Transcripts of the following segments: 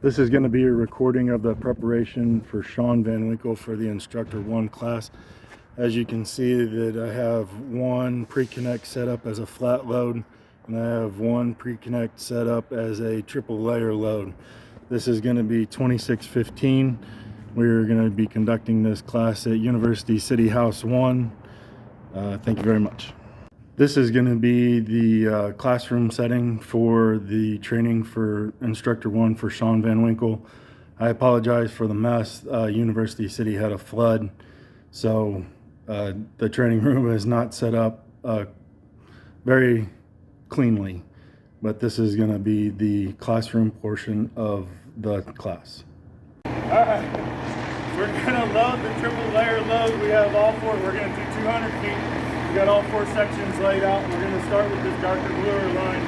This is going to be a recording of the preparation for Sean VanWinkle for the Instructor I class. As you can see that I have one pre-connect set up as a flat load, and I have one pre-connect set up as a triple layer load. This is going to be 2615. We're going to be conducting this class at University City House 1. Thank you very much. This is going to be the classroom setting for the training for Instructor I for Sean VanWinkle. I apologize for the mess. University City had a flood, so the training room is not set up very cleanly, but this is going to be the classroom portion of the class. Alright, we're going to load the triple layer load. We have all four. We're going to do 200 feet. We got all four sections laid out. We're going to start with this darker bluer line.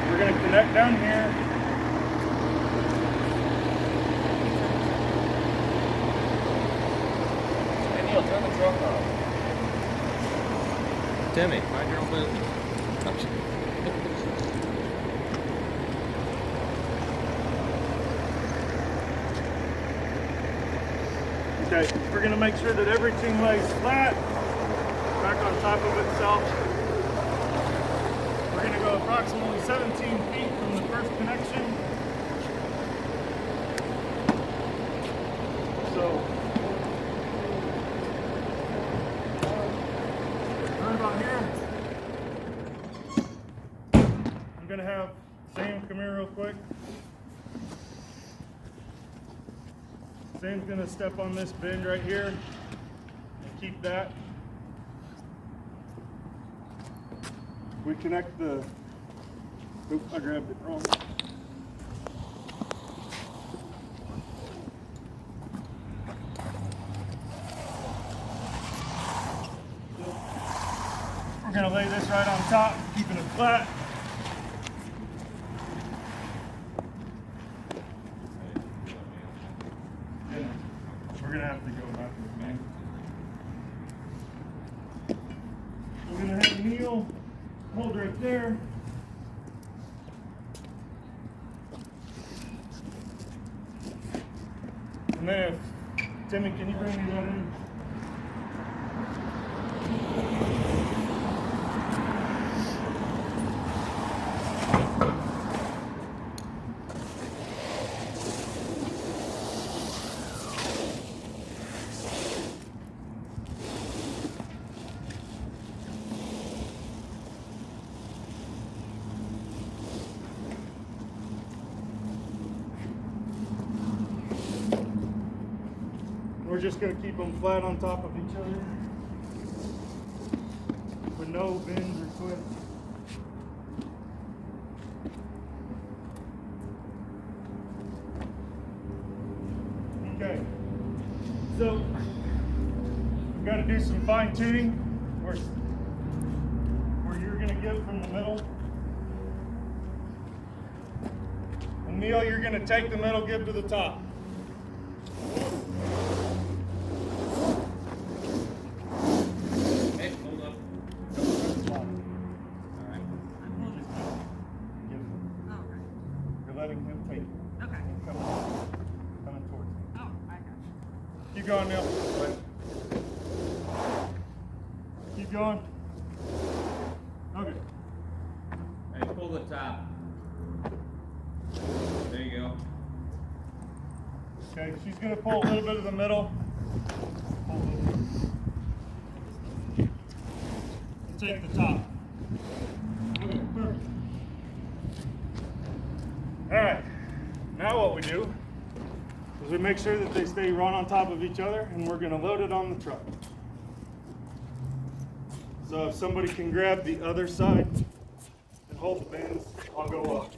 We're going to connect down here. Hey Neil, turn the truck off. Timmy, mind your own business. Okay, we're going to make sure that everything lays flat, back on top of itself. We're going to go approximately 17 feet from the first connection. So, right about here. I'm going to have Sam come here real quick. Sam's going to step on this bend right here and keep that. We connect the, oops, I grabbed it wrong. We're going to lay this right on top, keeping it flat. We're going to have to go backwards, man. We're going to have Neil hold right there. And then, Timmy, can you bring me that in? We're just going to keep them flat on top of each other with no bends or twists. Okay, so we've got to do some fine tuning where you're going to get from the middle. And Neil, you're going to take the middle, give to the top. Letting him take it. Okay. Coming towards him. Oh, I got you. Keep going, Neil. Keep going. Okay. Hey, pull the top. There you go. Okay, she's going to pull a little bit of the middle. Pull a little bit. Take the top. Okay, perfect. Alright, now what we do is we make sure that they stay right on top of each other, and we're going to load it on the truck. So if somebody can grab the other side and hold the bends, I'll go up.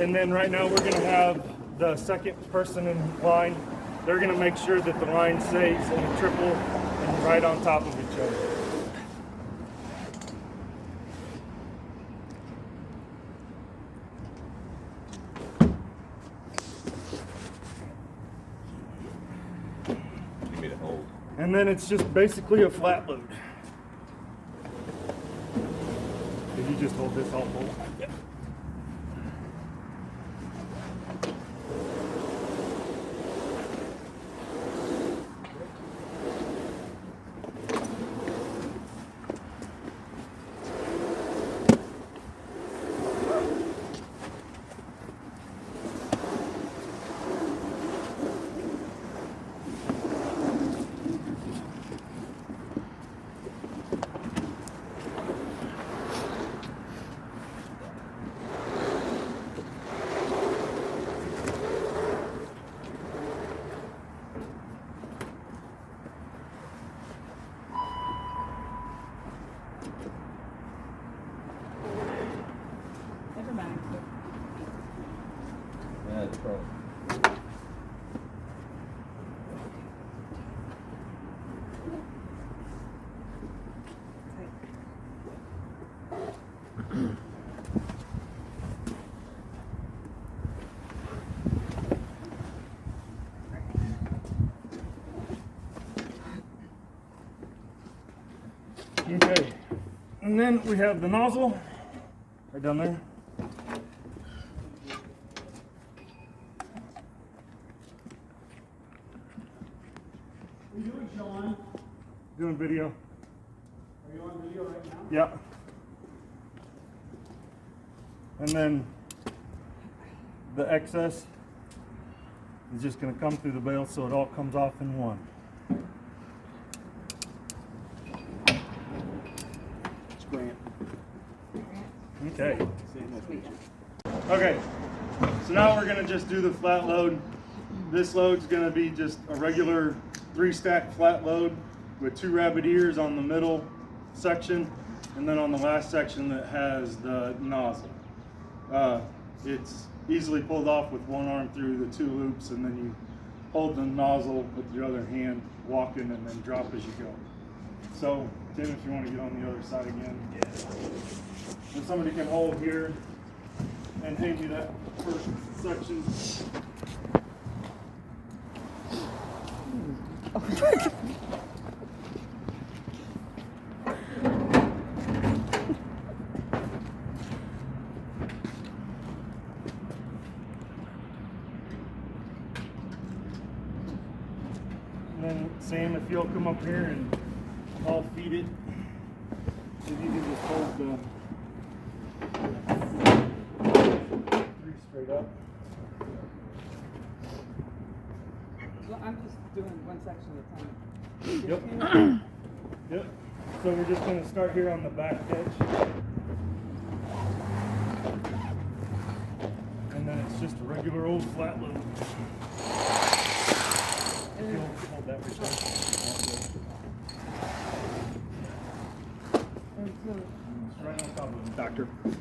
And then right now we're going to have the second person in line. They're going to make sure that the line stays in a triple and right on top of each other. You need to hold. And then it's just basically a flat load. If you just hold this, I'll hold. Yep. Never mind. That's pro. Okay, and then we have the nozzle right down there. What are you doing, Sean? Doing video. Are you on video right now? Yeah. And then the excess is just going to come through the bale so it all comes off in one. It's Grant. Okay. Sweet. Okay. So now we're going to just do the flat load. This load's going to be just a regular 3-stack flat load with 2 rabbit ears on the middle section, and then on the last section that has the nozzle. It's easily pulled off with one arm through the 2 loops, and then you hold the nozzle with your other hand, walking, and then drop as you go. So, Tim, if you want to get on the other side again. Yeah. And somebody can hold here and hand me that first section. And then Sam, if you'll come up here and I'll feed it. If you can just hold the 3 straight up. Well, I'm just doing one section at a time. Yep. Yep. So we're just going to start here on the back edge. And then it's just a regular old flat load. If you'll hold that right there. It's right on top of it, Doctor. There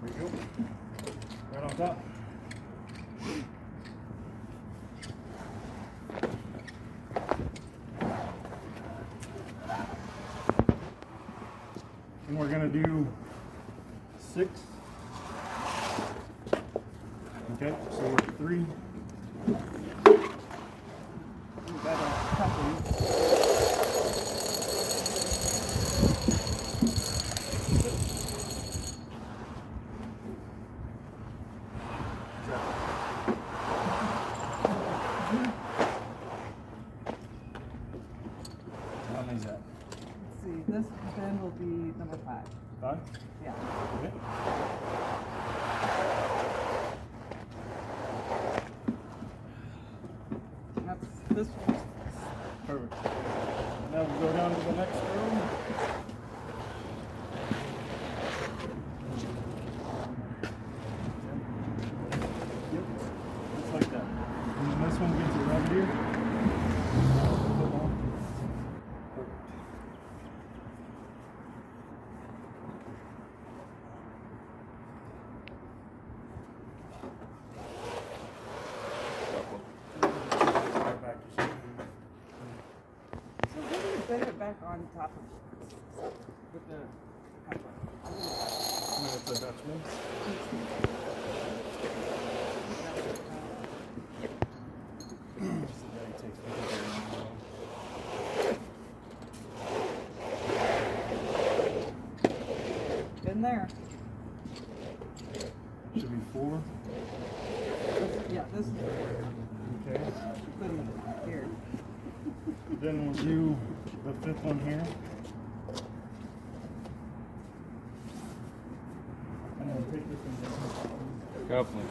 you go. Right on top. And we're going to do 6. Okay, so we're 3. How many's that? Let's see, this then will be number 5. 5? Yeah. Okay. That's this one. Perfect. Now we'll go down to the next room. Yep, just like that. And then this one gets it right here. Perfect. Right back to shape. So where do you bend it back on top of with the cover? That's a Dutchman. in there. Should be 4. Yeah, this is Okay. put them here. Then we'll do the 5th one here. And then take this one down. Coupling.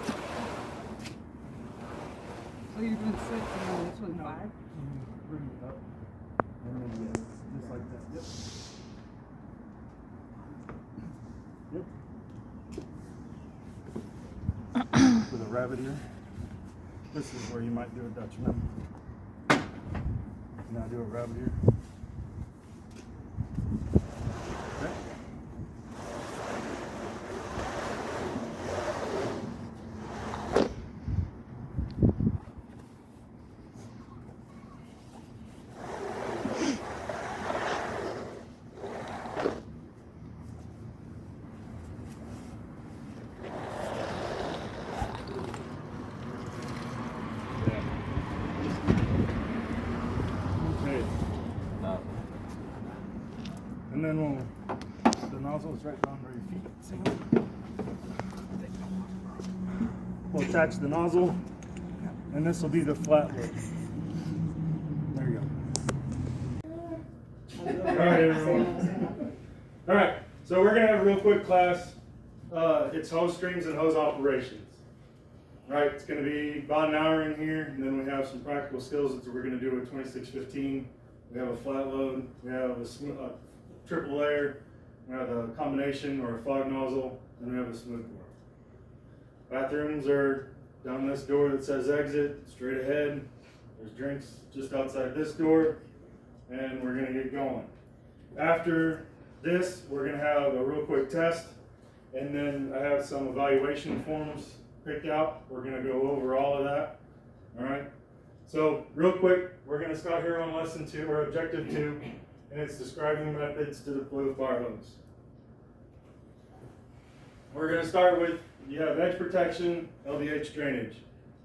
So you're doing 6 and then this one 5? Bring it up. And then, yeah, just like that. Yep. With a rabbit ear. This is where you might do a Dutchman. Now do a rabbit ear. Okay. Okay. And then the nozzle is right down where your feet. See? We'll attach the nozzle, and this will be the flat lid. There you go. All right, everyone. All right, so we're gonna have a real quick class. It's hose streams and hose operations. All right, it's gonna be about an hour in here, and then we have some practical skills that we're gonna do with 2615. We have a flat load, we have a triple layer, we have a combination or a fog nozzle, and we have a smooth bore. Bathrooms are down this door that says exit, straight ahead. There's drinks just outside this door, and we're gonna get going. After this, we're gonna have a real quick test, and then I have some evaluation forms picked out. We're gonna go over all of that, all right? So real quick, we're gonna start here on lesson 2, or objective 2, and it's describing methods to deploy the fire hose. We're gonna start with, you have edge protection, LDH drainage.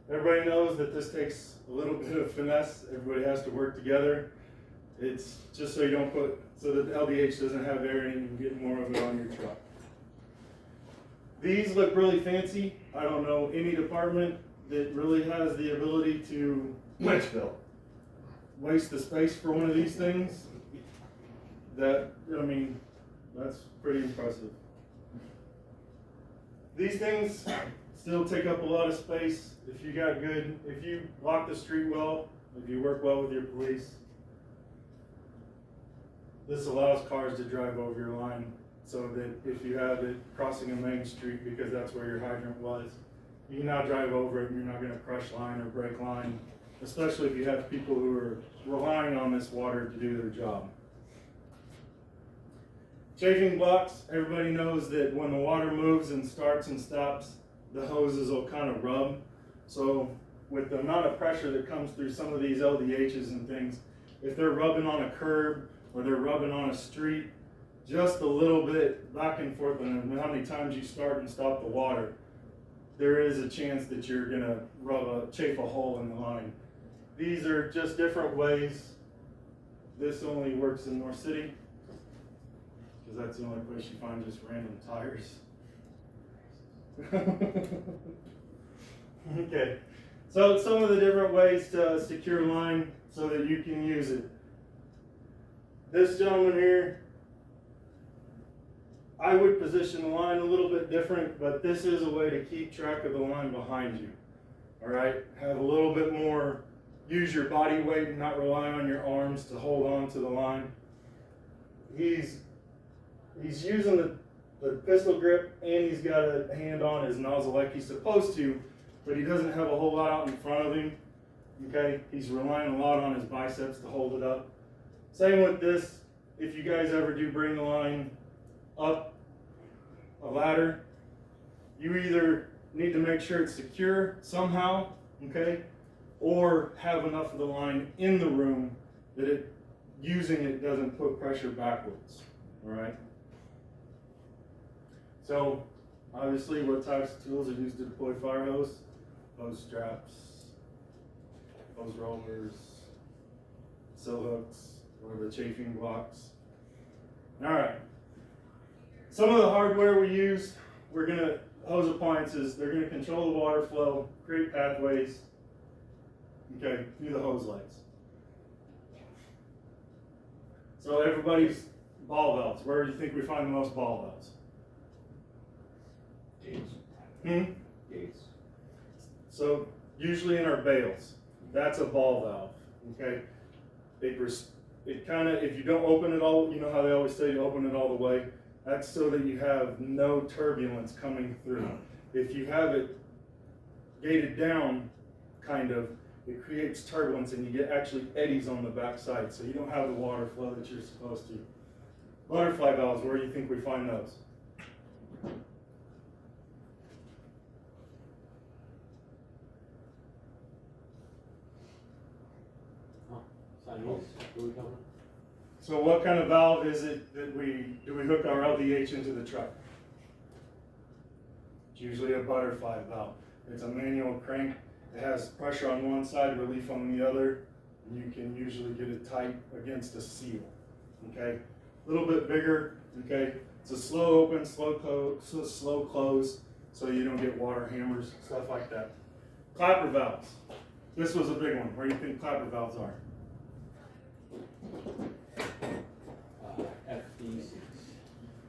Everybody knows that this takes a little bit of finesse. Everybody has to work together. It's just so you don't so that the LDH doesn't have air and you can get more of it on your truck. These look really fancy. I don't know any department that really has the ability to waste the space for one of these things. That's pretty impressive. These things still take up a lot of space. If you lock the street well, if you work well with your police, this allows cars to drive over your line, so that if you have it crossing a main street, because that's where your hydrant was, you can now drive over it and you're not going to crush line or break line, especially if you have people who are relying on this water to do their job. Chafing blocks, everybody knows that when the water moves and starts and stops, the hoses will kind of rub. So with the amount of pressure that comes through some of these LDHs and things, if they're rubbing on a curb or they're rubbing on a street, just a little bit back and forth, and how many times you start and stop the water, there is a chance that you're gonna chafe a hole in the line. These are just different ways. This only works in North City, because that's the only place you find just random tires. Okay, so some of the different ways to secure line so that you can use it. This gentleman here, I would position the line a little bit different, but this is a way to keep track of the line behind you. All right, have a little bit more, use your body weight and not rely on your arms to hold on to the line. He's using the pistol grip, and he's got a hand on his nozzle like he's supposed to, but he doesn't have a whole lot out in front of him. Okay, he's relying a lot on his biceps to hold it up. Same with this. If you guys ever do bring the line up a ladder, you either need to make sure it's secure somehow, okay, or have enough of the line in the room that using it doesn't put pressure backwards. All right. So, obviously, what types of tools are used to deploy fire hose? Hose straps, hose rollers, sill hooks, or the chafing blocks. All right. Some of the hardware we use, hose appliances, they're gonna control the water flow, create pathways, okay, through the hose lights. So everybody's ball valves, where do you think we find the most ball valves? Gates. Gates. So usually in our bales, that's a ball valve, okay? It kind of, if you don't open it all, you know how they always say you open it all the way? That's so that you have no turbulence coming through. If you have it gated down, kind of, it creates turbulence and you get actually eddies on the backside, so you don't have the water flow that you're supposed to. Butterfly valves, where do you think we find those? So what kind of valve is it that do we hook our LDH into the truck? It's usually a butterfly valve. It's a manual crank. It has pressure on one side, relief on the other. And you can usually get it tight against a seal. Okay, a little bit bigger. Okay, it's a slow open, slow close, so you don't get water hammers, stuff like that. Clapper valves. This was a big one. Where do you think clapper valves are? FDCs.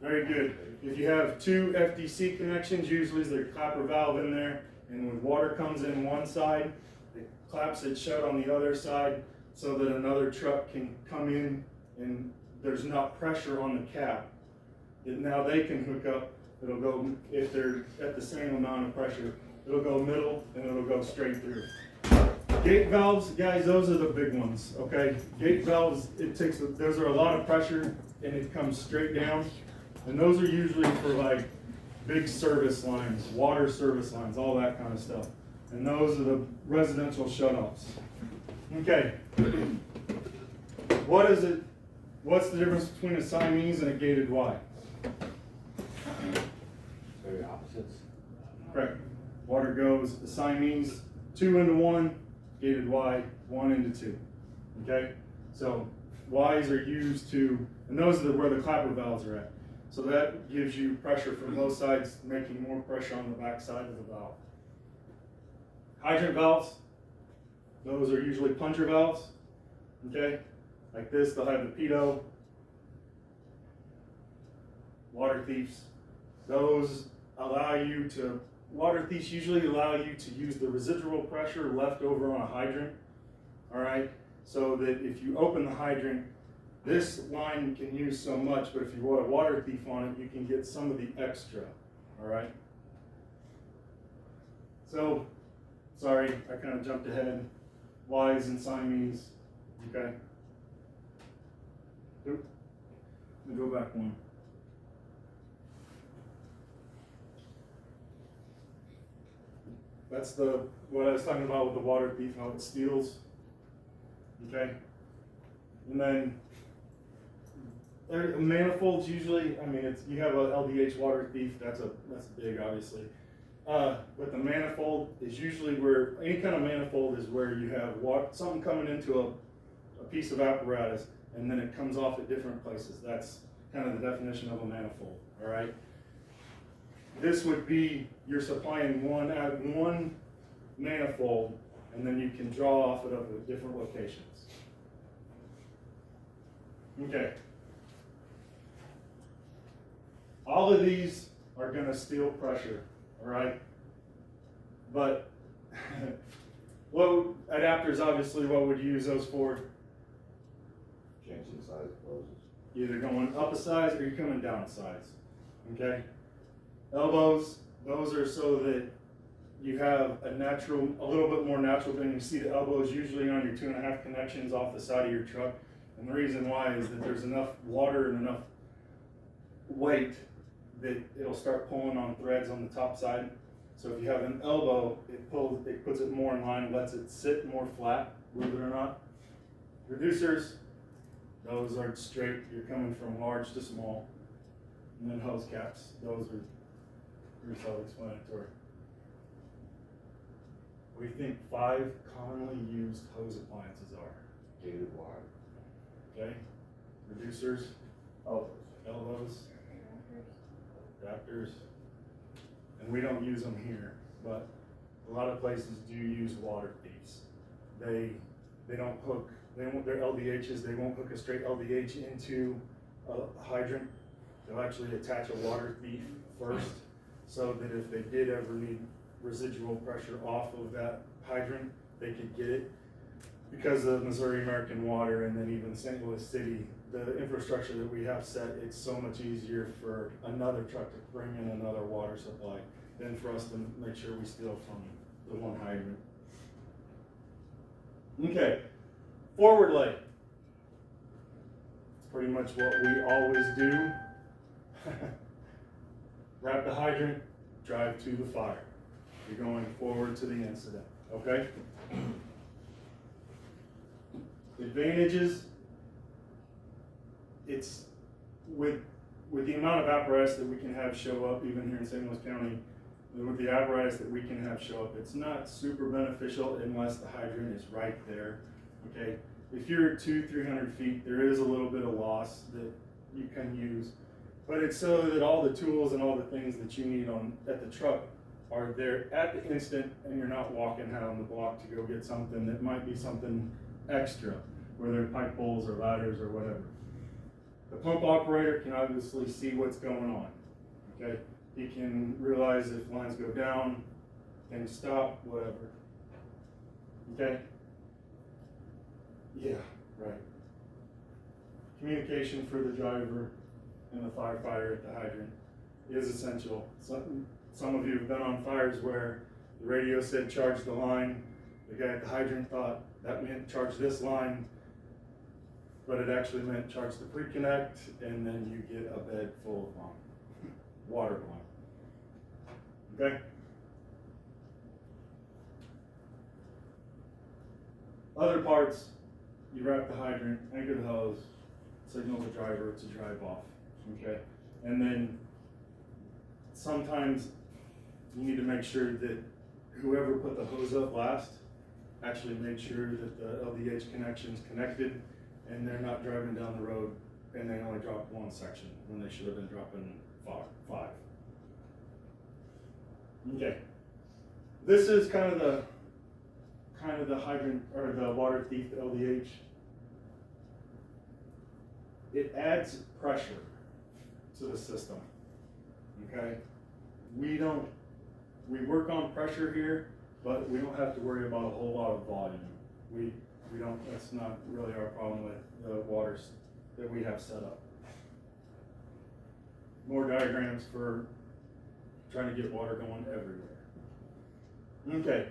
Very good. If you have two FDC connections, usually there's a clapper valve in there, and when water comes in one side, it claps it shut on the other side so that another truck can come in and there's not pressure on the cap. And now they can hook up. It'll go, if they're at the same amount of pressure, it'll go middle and it'll go straight through. Gate valves, guys, those are the big ones, okay? Gate valves, those are a lot of pressure and it comes straight down. And those are usually for like big service lines, water service lines, all that kind of stuff. And those are the residential shutoffs. Okay. What's the difference between a Siamese and a gated Y? Very opposites. Correct. Water goes, the Siamese, 2 into 1, gated Y, 1 into 2. Okay? So Ys are used to, and those are where the clapper valves are at. So that gives you pressure from both sides, making more pressure on the back side of the valve. Hydrant valves, those are usually plunger valves. Okay? Like this, they'll have the pedo. Water thieves. Those water thieves usually allow you to use the residual pressure left over on a hydrant. All right? So that if you open the hydrant, this line can use so much, but if you want a water thief on it, you can get some of the extra. All right? So, sorry, I kind of jumped ahead. Ys and Siamese. Okay? Oop. Let me go back one. That's what I was talking about with the water thief, how it steals. Okay? And then manifolds usually, I mean, you have a LDH water thief, that's big obviously. But the manifold is usually where, any kind of manifold is where you have something coming into a piece of apparatus and then it comes off at different places. That's kind of the definition of a manifold, all right? This would be, you're supplying one manifold and then you can draw off it at different locations. Okay. All of these are going to steal pressure, all right? But adapters, obviously, what would you use those for? Changing the size of closes. Either going up a size or you're coming down a size, okay? Elbows, those are so that you have a little bit more natural than you see the elbows usually on your 2.5 connections off the side of your truck. And the reason why is that there's enough water and enough weight that it'll start pulling on threads on the top side. So if you have an elbow, it puts it more in line, lets it sit more flat, believe it or not. Reducers, those are straight, you're coming from large to small. And then hose caps, those are pretty self-explanatory. What do you think 5 commonly used hose appliances are? Gated wire. Okay, reducers, Elbows. elbows, adapters, and we don't use them here, but a lot of places do use water thieves. They don't hook, their LDHs, they won't hook a straight LDH into a hydrant. They'll actually attach a water thief first, so that if they did ever need residual pressure off of that hydrant, they could get it. Because of Missouri American Water and then even St. Louis City, the infrastructure that we have set, it's so much easier for another truck to bring in another water supply than for us to make sure we steal from the one hydrant. Okay, forward lay. It's pretty much what we always do. Wrap the hydrant, drive to the fire. You're going forward to the incident, okay? Advantages, it's with the amount of apparatus that we can have show up, even here in St. Louis County, with the apparatus that we can have show up, it's not super beneficial unless the hydrant is right there, okay? If you're 200-300 feet, there is a little bit of loss that you can use, but it's so that all the tools and all the things that you need at the truck are there at the instant, and you're not walking out on the block to go get something that might be something extra, whether pipe bowls or ladders or whatever. The pump operator can obviously see what's going on, okay? He can realize if lines go down, things stop, whatever, okay? Yeah, right. Communication for the driver and the firefighter at the hydrant is essential. Some of you have been on fires where the radio said charge the line, the guy at the hydrant thought that meant charge this line, but it actually meant charge the pre-connect, and then you get a bed full of line, water line. Okay? Other parts, you wrap the hydrant, anchor the hose, signal the driver to drive off. Okay? And then sometimes you need to make sure that whoever put the hose up last actually made sure that the LDH connection's connected and they're not driving down the road and they only dropped one section when they should have been dropping five. Okay. This is kind of the hydrant or the water thief LDH. It adds pressure to the system. Okay? We work on pressure here, but we don't have to worry about a whole lot of volume. We don't, that's not really our problem with the waters that we have set up. More diagrams for trying to get water going everywhere. Okay,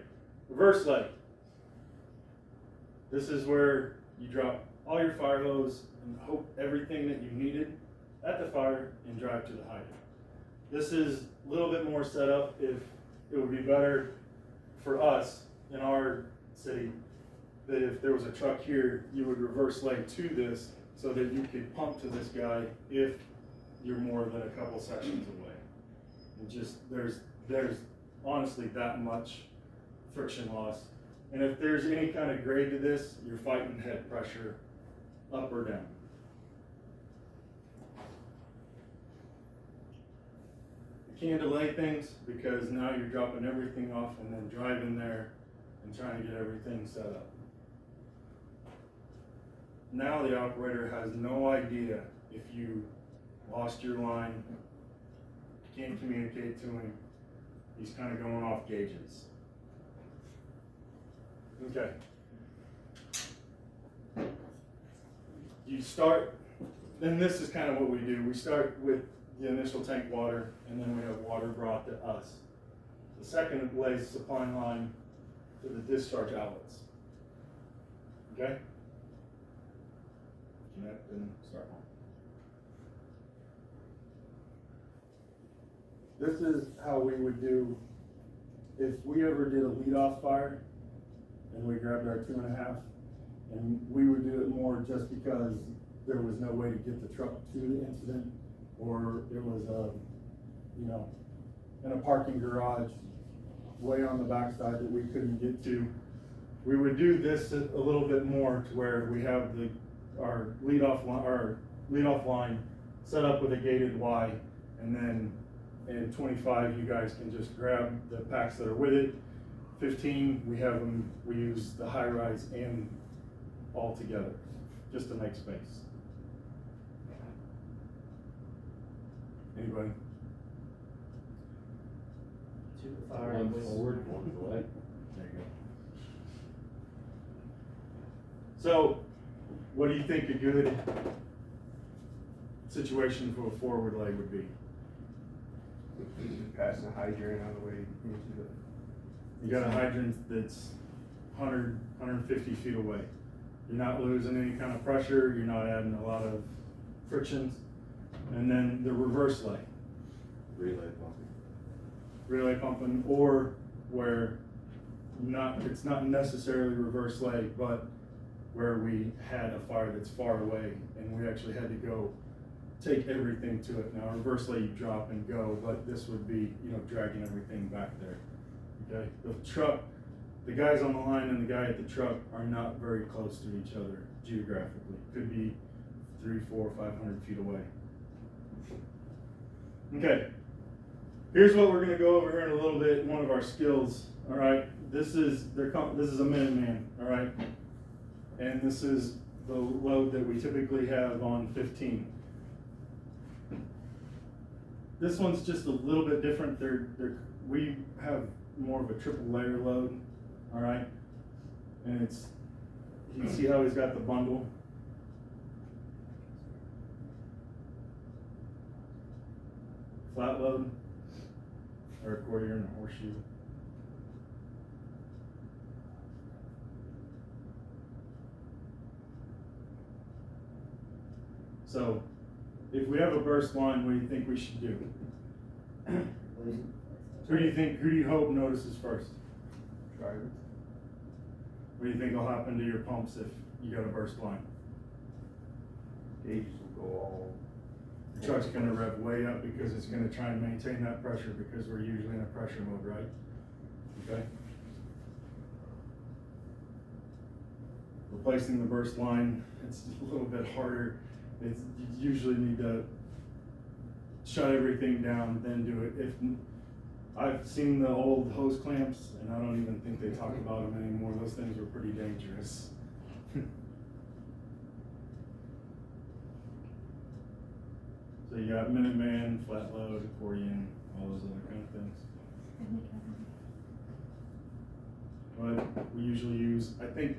reverse leg. This is where you drop all your fire hose and hope everything that you needed at the fire and drive to the hydrant. This is a little bit more set up. If it would be better for us in our city that if there was a truck here, you would reverse leg to this so that you could pump to this guy if you're more than a couple sections away. And just there's honestly that much friction loss. And if there's any kind of grade to this, you're fighting head pressure up or down. You can delay things because now you're dropping everything off and then driving there and trying to get everything set up. Now the operator has no idea if you lost your line, can't communicate to him. He's kind of going off gauges. Okay. You start, then this is kind of what we do. We start with the initial tank water, and then we have water brought to us. The second lays the supply line to the discharge outlets. Okay? Connect and start on. This is how we would do if we ever did a lead-off fire and we grabbed our 2.5, and we would do it more just because there was no way to get the truck to the incident, or it was in a parking garage way on the backside that we couldn't get to. We would do this a little bit more to where we have our lead-off line set up with a gated Y, and then and 25 you guys can just grab the packs that are with it. 15 we have them, we use the high rise and all together just to make space. Anybody? One forward, one delay. There you go. So, what do you think a good situation for a forward leg would be? Just pass the hydrant on the way into the. You got a hydrant that's 100, 150 feet away. You're not losing any kind of pressure, you're not adding a lot of frictions. And then the reverse leg. Relay pumping, or where it's not necessarily reverse leg, but where we had a fire that's far away and we actually had to go take everything to it. Now reverse leg you drop and go, but this would be, you know, dragging everything back there. Okay, the truck, the guys on the line and the guy at the truck are not very close to each other geographically. Could be 300, 400, 500 feet away. Okay, here's what we're going to go over here in a little bit. One of our skills. All right, this is a Minuteman. All right, and this is the load that we typically have on 15. This one's just a little bit different. We have more of a triple layer load. All right, and you can see how he's got the bundle. Flat load, or accordion or horseshoe. So, if we have a burst line, what do you think we should do? Who do you hope notices first? Driver. What do you think will happen to your pumps if you got a burst line? Gauges will go all. The truck's gonna rev way up because it's gonna try and maintain that pressure because we're usually in a pressure mode, right? Okay. Replacing the burst line, it's a little bit harder. You usually need to shut everything down, then do it. I've seen the old hose clamps, and I don't even think they talk about them anymore. Those things were pretty dangerous. So you got Minuteman, flat load, accordion, all those other kind of things. But we usually use, I think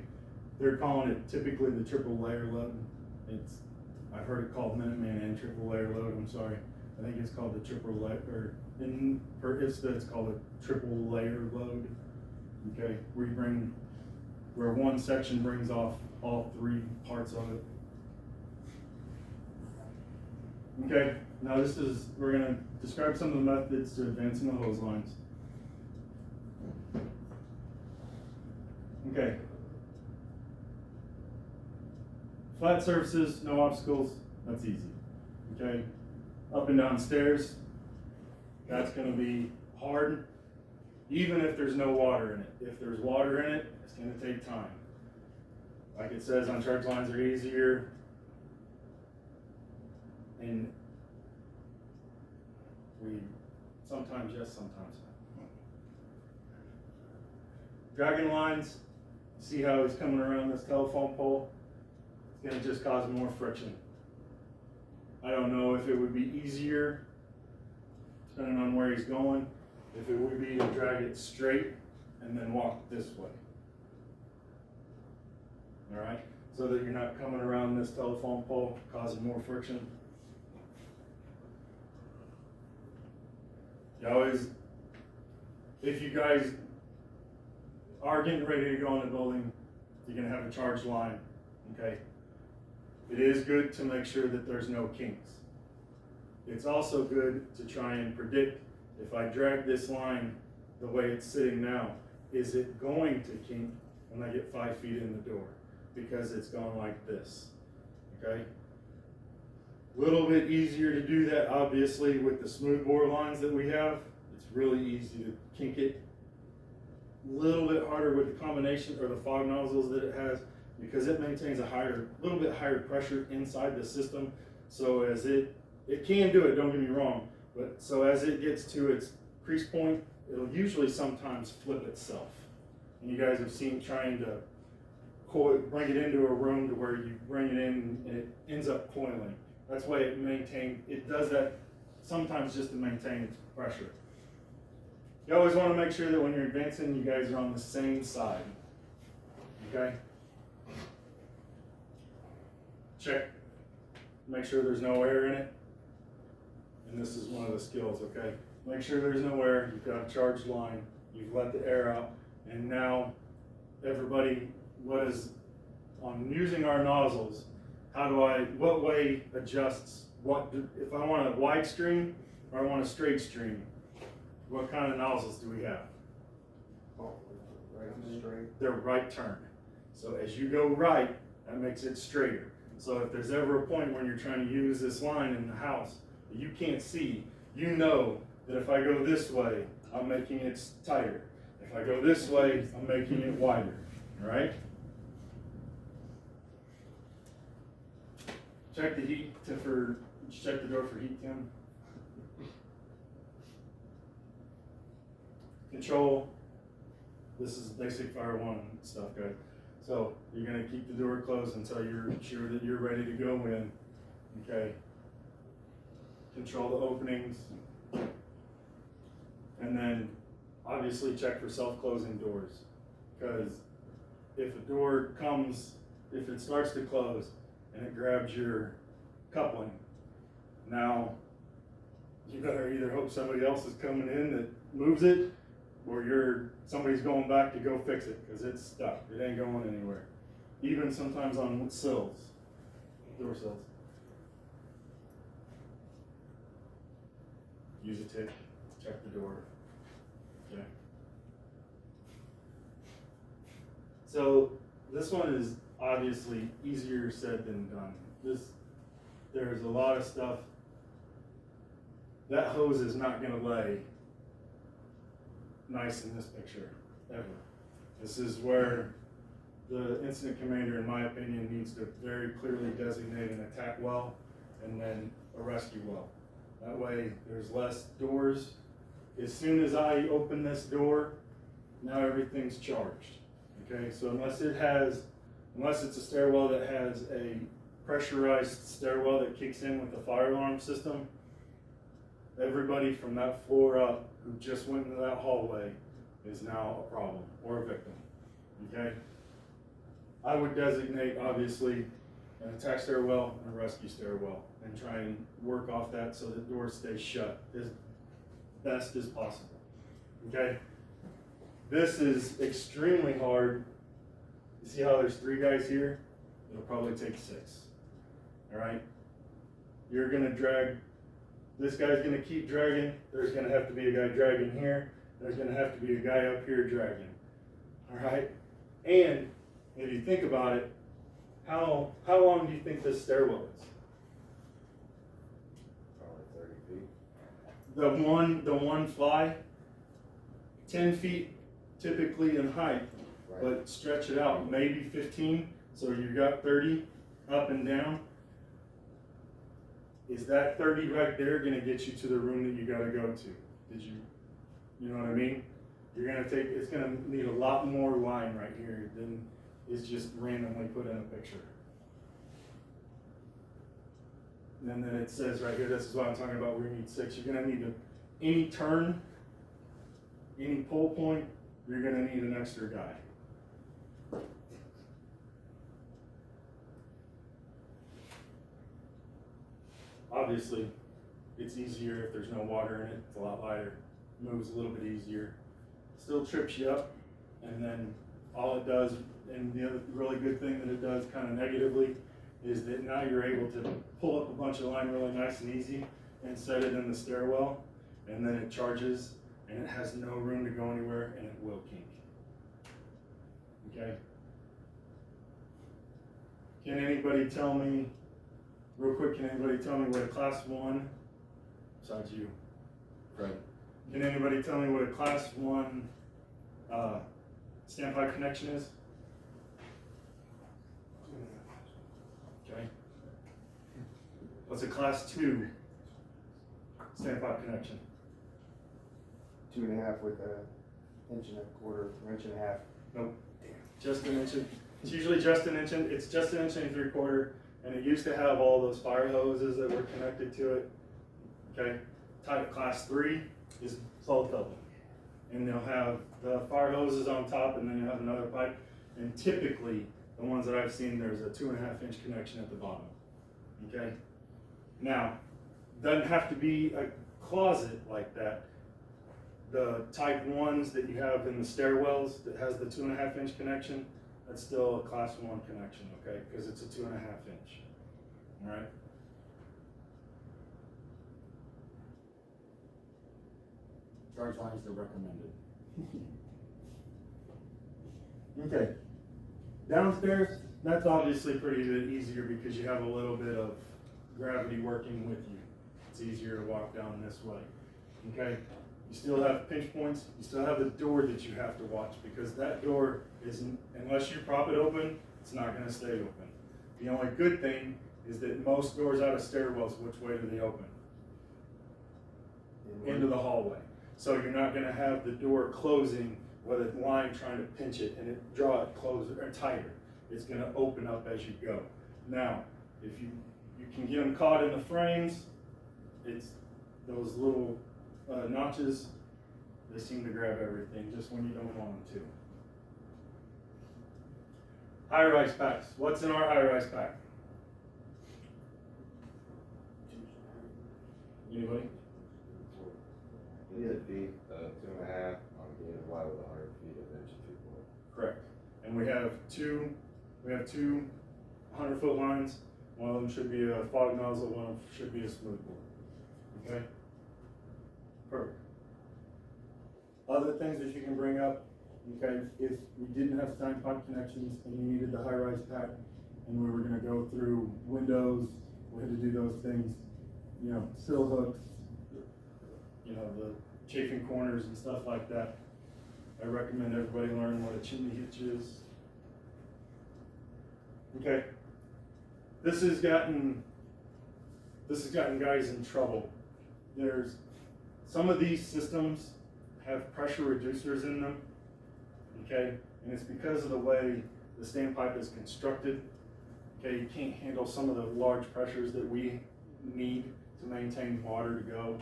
they're calling it typically the triple layer load. I've heard it called Minuteman and triple layer load, I'm sorry. I think it's called the triple layer, or it's called a triple layer load. Okay, where one section brings off all three parts of it. Okay, now we're gonna describe some of the methods to advancing the hose lines. Okay. Flat surfaces, no obstacles, that's easy. Okay. Up and down stairs, that's gonna be hard, even if there's no water in it. If there's water in it, it's gonna take time. Like it says on church lines are easier, and we sometimes yes, sometimes no. Dragging lines, see how he's coming around this telephone pole? It's gonna just cause more friction. I don't know if it would be easier, depending on where he's going, if it would be to drag it straight and then walk this way. All right, so that you're not coming around this telephone pole, causing more friction. You always, if you guys are getting ready to go in the building, you're gonna have a charged line, okay? It is good to make sure that there's no kinks. It's also good to try and predict, if I drag this line the way it's sitting now, is it going to kink when I get 5 feet in the door? Because it's going like this, okay? A little bit easier to do that, obviously, with the smooth bore lines that we have. It's really easy to kink it. A little bit harder with the combination or the fog nozzles that it has, because it maintains a little bit higher pressure inside the system. So as it can do it, don't get me wrong, But so as it gets to its crease point, it'll usually sometimes flip itself. And you guys have seen trying to bring it into a room to where you bring it in and it ends up coiling. That's why it does that sometimes just to maintain its pressure. You always want to make sure that when you're advancing, you guys are on the same side. Okay? Check. Make sure there's no air in it. And this is one of the skills, okay? Make sure there's no air. You've got a charged line. You've let the air out. And now, everybody, on using our nozzles, what way adjusts, if I want a wide stream or I want a straight stream, what kind of nozzles do we have? Right on the straight. They're right turn. So as you go right, that makes it straighter. So if there's ever a point when you're trying to use this line in the house that you can't see, you know that if I go this way, I'm making it tighter. If I go this way, I'm making it wider. All right? Check the heat check the door for heat, Tim. Control. This is basic fire one stuff, guys. So you're gonna keep the door closed until you're sure that you're ready to go in. Okay. Control the openings. And then obviously check for self-closing doors. Because if it starts to close and it grabs your coupling, now you better either hope somebody else is coming in that moves it, or somebody's going back to go fix it because it's stuck. It ain't going anywhere. Even sometimes on sills, door sills. Use a tip, check the door. Okay. So this one is obviously easier said than done. There's a lot of stuff. That hose is not going to lay nice in this picture, ever. This is where the incident commander, in my opinion, needs to very clearly designate an attack well and then a rescue well. That way there's less doors. As soon as I open this door, now everything's charged. Okay, so unless it's a stairwell that has a pressurized stairwell that kicks in with the fire alarm system, everybody from that floor up who just went into that hallway is now a problem or a victim. Okay? I would designate, obviously, an attack stairwell and a rescue stairwell and try and work off that so that doors stay shut as best as possible. Okay? This is extremely hard. You see how there's 3 guys here? It'll probably take 6. All right? You're going to drag. This guy's going to keep dragging. There's going to have to be a guy dragging here. There's going to have to be a guy up here dragging. All right? And if you think about it, how long do you think this stairwell is? Probably 30 feet. The one fly, 10 feet typically in height, Right. but stretch it out, maybe 15. So you've got 30 up and down. Is that 30 right there going to get you to the room that you got to go to? You know what I mean? It's going to need a lot more line right here than is just randomly put in a picture. And then it says right here, this is what I'm talking about, we need 6. You're going to need any turn, any pull point, you're going to need an extra guy. Obviously, it's easier if there's no water in it. It's a lot lighter, moves a little bit easier. Still trips you up, and then all it does, and the other really good thing that it does kind of negatively, is that now you're able to pull up a bunch of line really nice and easy and set it in the stairwell, and then it charges, and it has no room to go anywhere, and it will kink. Okay? Can anybody tell me, real quick, what a class 1, besides you, Fred, can anybody tell me what a class 1 standpipe connection is? Okay. What's a class 2? standpipe connection? 2.5 with a inch and a quarter, or inch and a half. Nope. Just an inch. It's usually just an inch. It's just an inch and 3/4. And it used to have all those fire hoses that were connected to it. Okay. Type class 3 is solid coupled. And they'll have the fire hoses on top, and then you have another pipe. And typically, the ones that I've seen, there's a 2.5 inch connection at the bottom. Okay. Now, doesn't have to be a closet like that. The type 1s that you have in the stairwells that has the 2.5 inch connection, that's still a class 1 connection, okay? Because it's a 2.5 inch. All right. Charge lines are recommended. Okay. Downstairs, that's obviously pretty bit easier because you have a little bit of gravity working with you. It's easier to walk down this way. Okay. You still have pinch points. You still have the door that you have to watch because that door is, unless you prop it open, it's not going to stay open. The only good thing is that most doors out of stairwells, which way do they open? Into the hallway. So you're not going to have the door closing with a line trying to pinch it and draw it closer or tighter. It's going to open up as you go. Now, if you can get them caught in the frames, it's those little notches, they seem to grab everything just when you don't want them to. High-rise packs. What's in our high-rise pack? Anybody? Feet, 2.5 on being wide with 100 feet of inch and 3/4. Correct. And we have two 100-foot lines. One of them should be a fog nozzle, one of them should be a smooth bore. Okay? Perfect. Other things that you can bring up, okay, if we didn't have standpipe connections and you needed the high-rise pack and we were going to go through windows, we had to do those things, you know, sill hooks, you know, the chafing corners and stuff like that. I recommend everybody learn what a chimney hitch is. Okay. This has gotten guys in trouble. There's some of these systems have pressure reducers in them. Okay, and it's because of the way the standpipe is constructed. Okay, you can't handle some of the large pressures that we need to maintain water to go.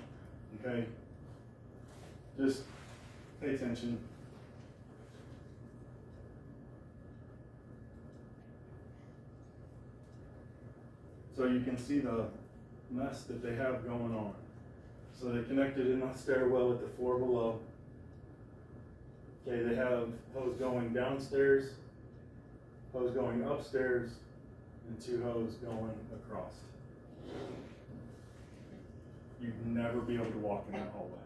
Okay, just pay attention. So you can see the mess that they have going on. So they connected in the stairwell at the floor below. Okay, they have hose going downstairs, hose going upstairs, and 2 hose going across. You'd never be able to walk in that hallway.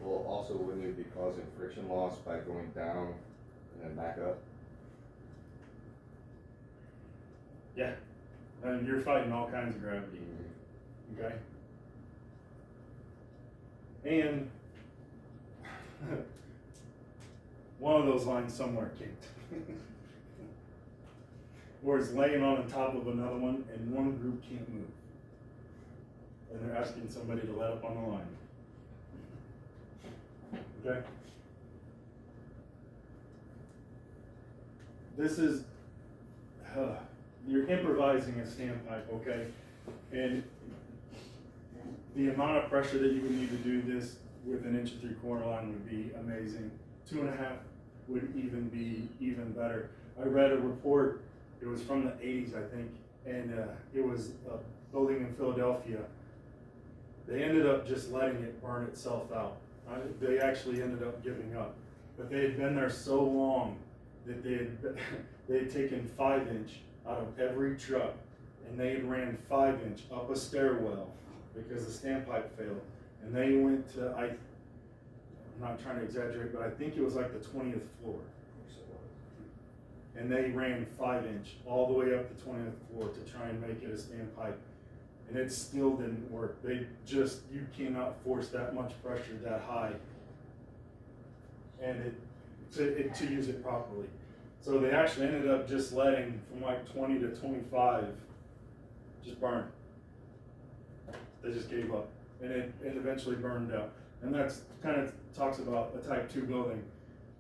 Well, also, wouldn't it be causing friction loss by going down and then back up? Yeah, and you're fighting all kinds of gravity. Okay? And one of those lines somewhere kinked. Or it's laying on top of another one and one group can't move. And they're asking somebody to let up on the line. Okay? This is, you're improvising a standpipe, okay? And the amount of pressure that you would need to do this with an 1 3/4 line would be amazing. 2.5 would even be even better. I read a report, it was from the 80s, I think, and it was a building in Philadelphia. They ended up just letting it burn itself out. They actually ended up giving up. But they had been there so long that they had taken 5-inch out of every truck, and they had ran 5-inch up a stairwell because the standpipe failed. And they went to, I'm not trying to exaggerate, but I think it was like the 20th floor. And they ran 5-inch all the way up the 20th floor to try and make it a standpipe. And it still didn't work. You cannot force that much pressure that high and to use it properly. So they actually ended up just letting from like 20 to 25 just burn. They just gave up. and it eventually burned out. And that's kind of talks about a type 2 building,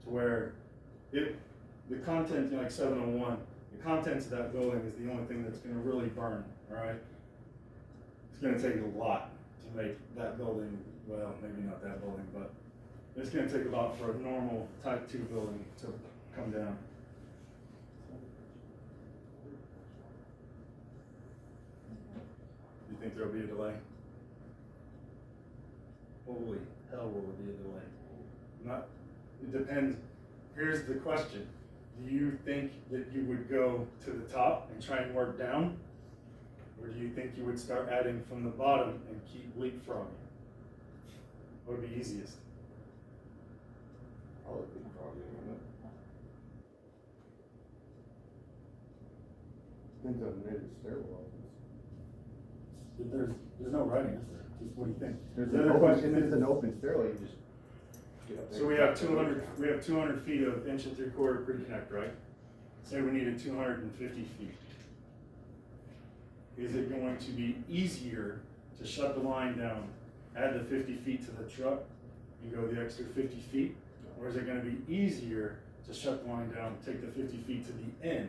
to where the content, like 701, the contents of that building is the only thing that's going to really burn, all right? It's going to take a lot to make that building, well, maybe not that building, but it's going to take a lot for a normal type 2 building to come down. You think there'll be a delay? Holy hell, will there be a delay? Not, it depends. Here's the question. Do you think that you would go to the top and try and work down? Or do you think you would start adding from the bottom and keep leapfrogging? What would be easiest? All of it probably, Depends on where the stairwell is. There's no right answer. Just what do you think? There's The an other open, question if it's is, an open stairwell, you just get up there. so we have 200 feet of 1 3/4 pre-connect, right? Say we needed 250 feet. Is it going to be easier to shut the line down, add the 50 feet to the truck, and go the extra 50 feet? Or is it going to be easier to shut the line down, take the 50 feet to the end?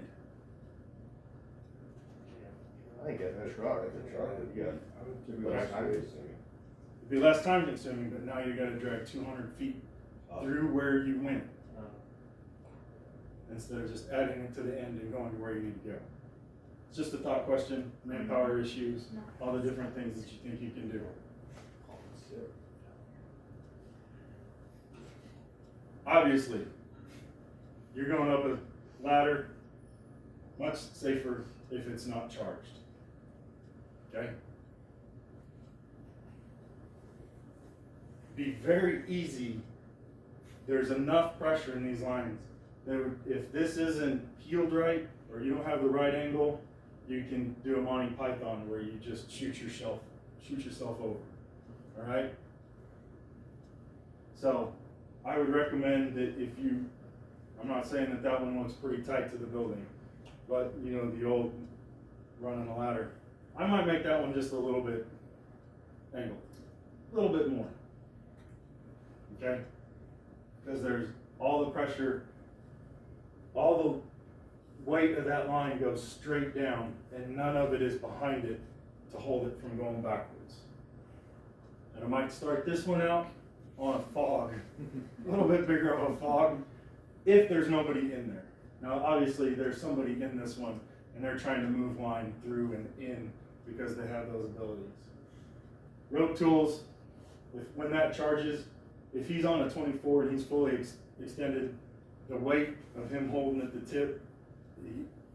I think that's The truck, yeah. should be less time consuming. It'd be less time consuming, but now you got to drag 200 feet through where you went, instead of just adding it to the end and going to where you need to go. It's just a thought question, manpower issues, all the different things that you think you can do. Obviously, you're going up a ladder, much safer if it's not charged. Okay? Be very easy. There's enough pressure in these lines that if this isn't healed right, or you don't have the right angle, you can do a Monty Python where you just shoot yourself over. All right? So I would recommend that if you, I'm not saying that that one looks pretty tight to the building, but you know, the old running a ladder, I might make that one just a little bit angled, a little bit more. Okay? Because there's all the pressure, all the weight of that line goes straight down, and none of it is behind it to hold it from going backwards. And I might start this one out on a fog, a little bit bigger of a fog, if there's nobody in there. Now, obviously, there's somebody in this one, and they're trying to move line through and in because they have those abilities. Rope tools, when that charges, if he's on a 24 and he's fully extended, the weight of him holding at the tip,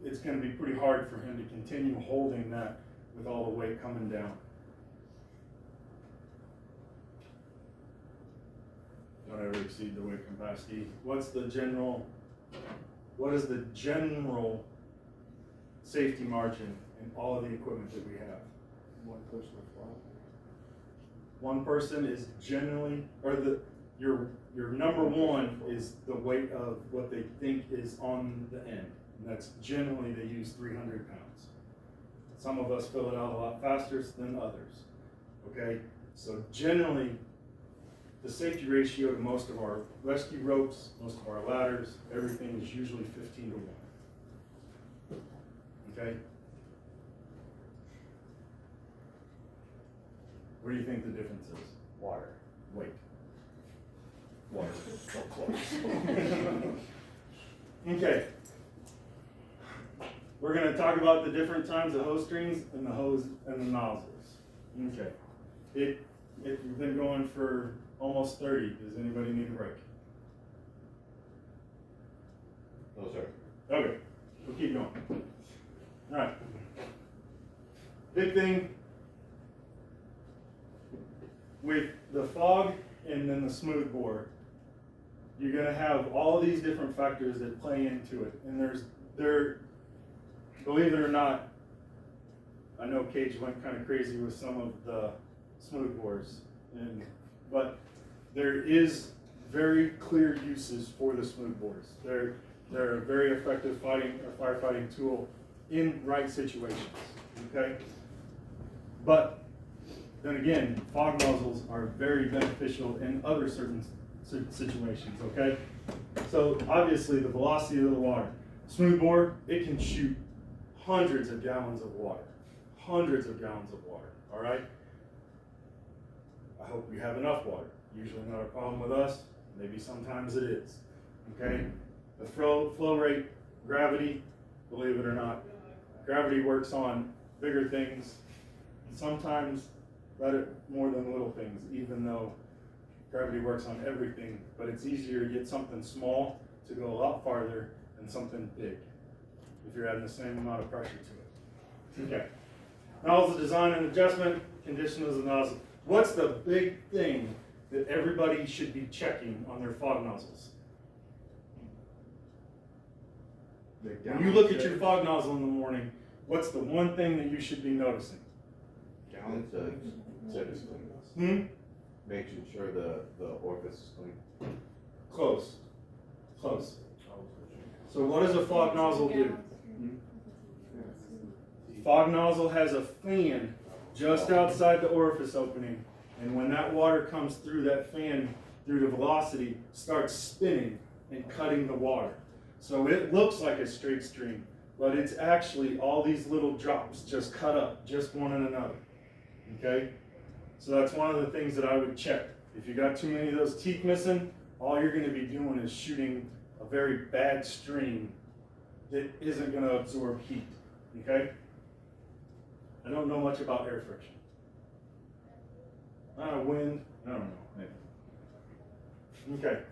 it's going to be pretty hard for him to continue holding that with all the weight coming down. Don't ever exceed the weight capacity. What is the general safety margin in all of the equipment that we have? One person with fly. One person is generally, or your number one is the weight of what they think is on the end. And that's generally, they use 300 pounds. Some of us fill it out a lot faster than others. Okay, so generally, the safety ratio to most of our rescue ropes, most of our ladders, everything is usually 15 to 1. Okay? What do you think the difference is? Water. Weight. Water. So close. Okay. We're going to talk about the different times of hose strings and the hose and the nozzles. Okay. We've been going for almost 30. Does anybody need a break? No, sir. Okay. We'll keep going. All right. Big thing with the fog and then the smooth bore, you're going to have all these different factors that play into it. And believe it or not, I know Cage went kind of crazy with some of the smooth bores, but there is very clear uses for the smooth bores. They're a very effective firefighting tool in right situations. Okay, but then again, fog nozzles are very beneficial in other certain situations, okay? So obviously the velocity of the water. Smoothbore, it can shoot hundreds of gallons of water. Hundreds of gallons of water, all right? I hope we have enough water. Usually not a problem with us, maybe sometimes it is, okay? The flow rate, gravity, believe it or not, gravity works on bigger things, and sometimes better, more than little things, even though gravity works on everything, but it's easier to get something small to go a lot farther than something big, if you're adding the same amount of pressure to it. Okay. Nozzle design and adjustment, condition of the nozzle. What's the big thing that everybody should be checking on their fog nozzles? When you look at your fog nozzle in the morning, what's the one thing that you should be noticing? Gallon said it's clean. Making sure the orifice is clean. Close. Close. So what does a fog nozzle do? Fog nozzle has a fan just outside the orifice opening, and when that water comes through that fan, through the velocity, starts spinning and cutting the water. So it looks like a straight stream, but it's actually all these little drops just cut up, just one in another. Okay? So that's one of the things that I would check. If you got too many of those teeth missing, all you're going to be doing is shooting a very bad stream that isn't going to absorb heat. Okay? I don't know much about air friction. Wind, I don't know, maybe. Okay.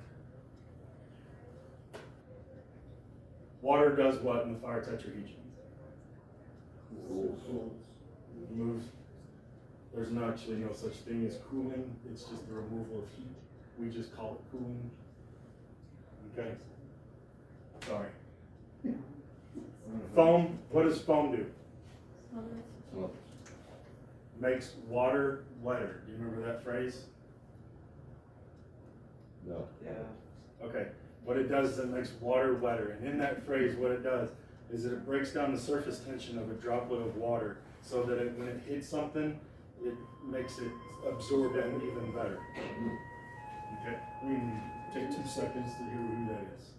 Water does what in the fire tetrahedron? Moves. There's actually no such thing as cooling. It's just the removal of heat. We just call it cooling. Okay. Sorry. Foam. What does foam do? Makes water wetter. Do you remember that phrase? No. Yeah. Okay. What it does is it makes water wetter. And in that phrase, what it does is that it breaks down the surface tension of a droplet of water so that when it hits something, it makes it absorb in even better. Okay. We can take 2 seconds to hear who that is.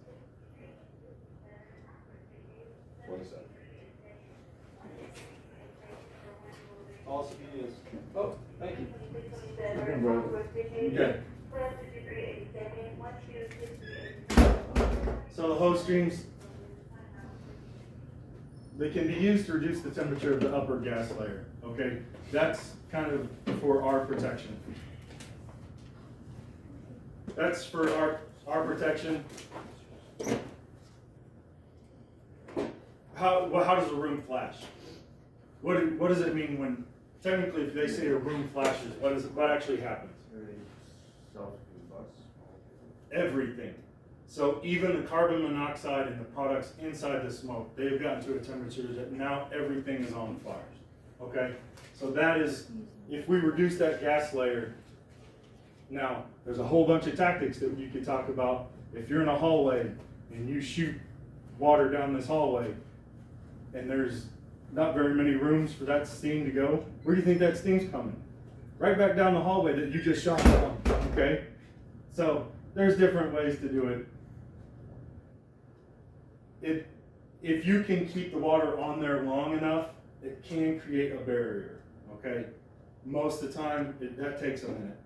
What is that? All speed is. Oh, thank you. Okay. So the hose streams, they can be used to reduce the temperature of the upper gas layer. Okay, that's kind of for our protection. That's for our protection. How does a room flash? What does it mean when, technically, if they say a room flashes, what actually happens? Everything. So even the carbon monoxide and the products inside the smoke, they've gotten to a temperature that now everything is on fire. Okay? So that is, if we reduce that gas layer, now there's a whole bunch of tactics that you could talk about. If you're in a hallway and you shoot water down this hallway and there's not very many rooms for that steam to go, where do you think that steam's coming? Right back down the hallway that you just shot down. Okay? So there's different ways to do it. If you can keep the water on there long enough, it can create a barrier, okay? Most of the time, that takes a minute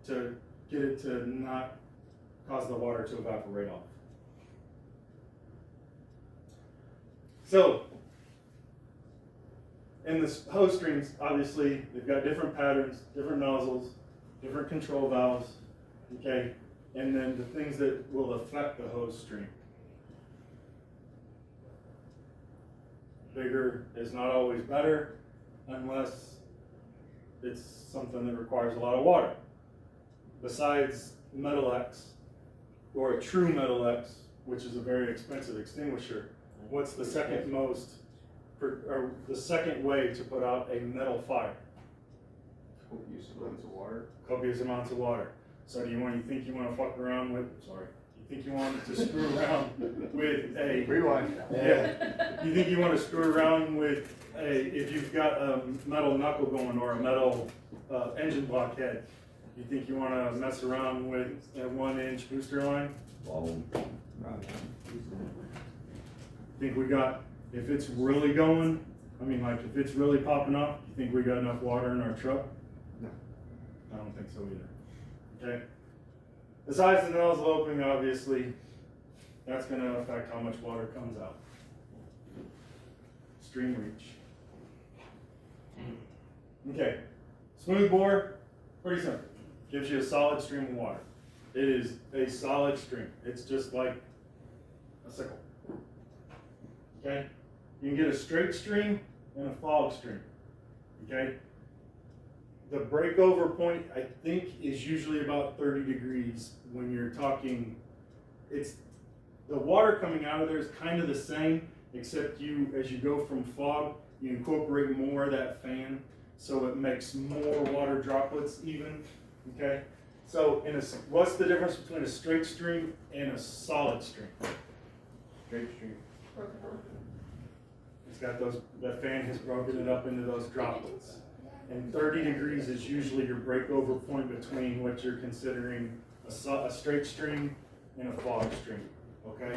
to get it to not cause the water to evaporate off. So, in the hose streams, obviously, they've got different patterns, different nozzles, different control valves, okay? And then the things that will affect the hose stream. Bigger is not always better unless it's something that requires a lot of water. Besides Metal X, or a true Metal X, which is a very expensive extinguisher, what's the second most, or the second way to put out a metal fire? Copious amounts of water. Copious amounts of water. So do you think you want to fuck around with, think you want to screw around with a Rewind. yeah. You think you want to screw around with if you've got a metal knuckle going or a metal engine block head, you think you want to mess around with a 1-inch booster line? Think we got, if it's really going, I mean like if it's really popping off, you think we got enough water in our truck? No. I don't think so either. Okay. Besides the nozzle opening, obviously, that's going to affect how much water comes out. Stream reach. Okay. Smooth bore, pretty simple. Gives you a solid stream of water. It is a solid stream. It's just like a sickle. Okay? You can get a straight stream and a fog stream. Okay? The breakover point, I think, is usually about 30 degrees when you're talking. It's the water coming out of there is kind of the same, except as you go from fog, you incorporate more of that fan, so it makes more water droplets even. Okay? So what's the difference between a straight stream and a solid stream? Straight stream. It's got that fan has broken it up into those droplets. And 30 degrees is usually your breakover point between what you're considering a straight stream and a fog stream, okay?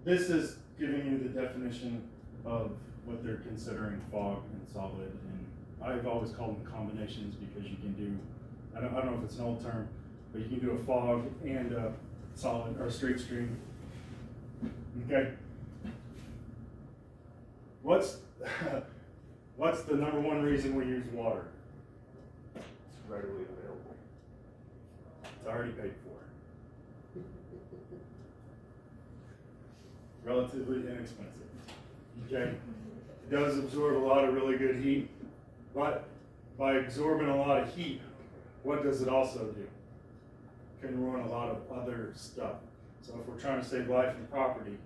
This is giving you the definition of what they're considering fog and solid, and I've always called them combinations because you can do, I don't know if it's an old term, but you can do a fog and a solid or a straight stream, okay? What's the number one reason we use water? It's readily available. It's already paid for. Relatively inexpensive. Okay? It does absorb a lot of really good heat, but by absorbing a lot of heat, what does it also do? It can ruin a lot of other stuff. So if we're trying to save life and property,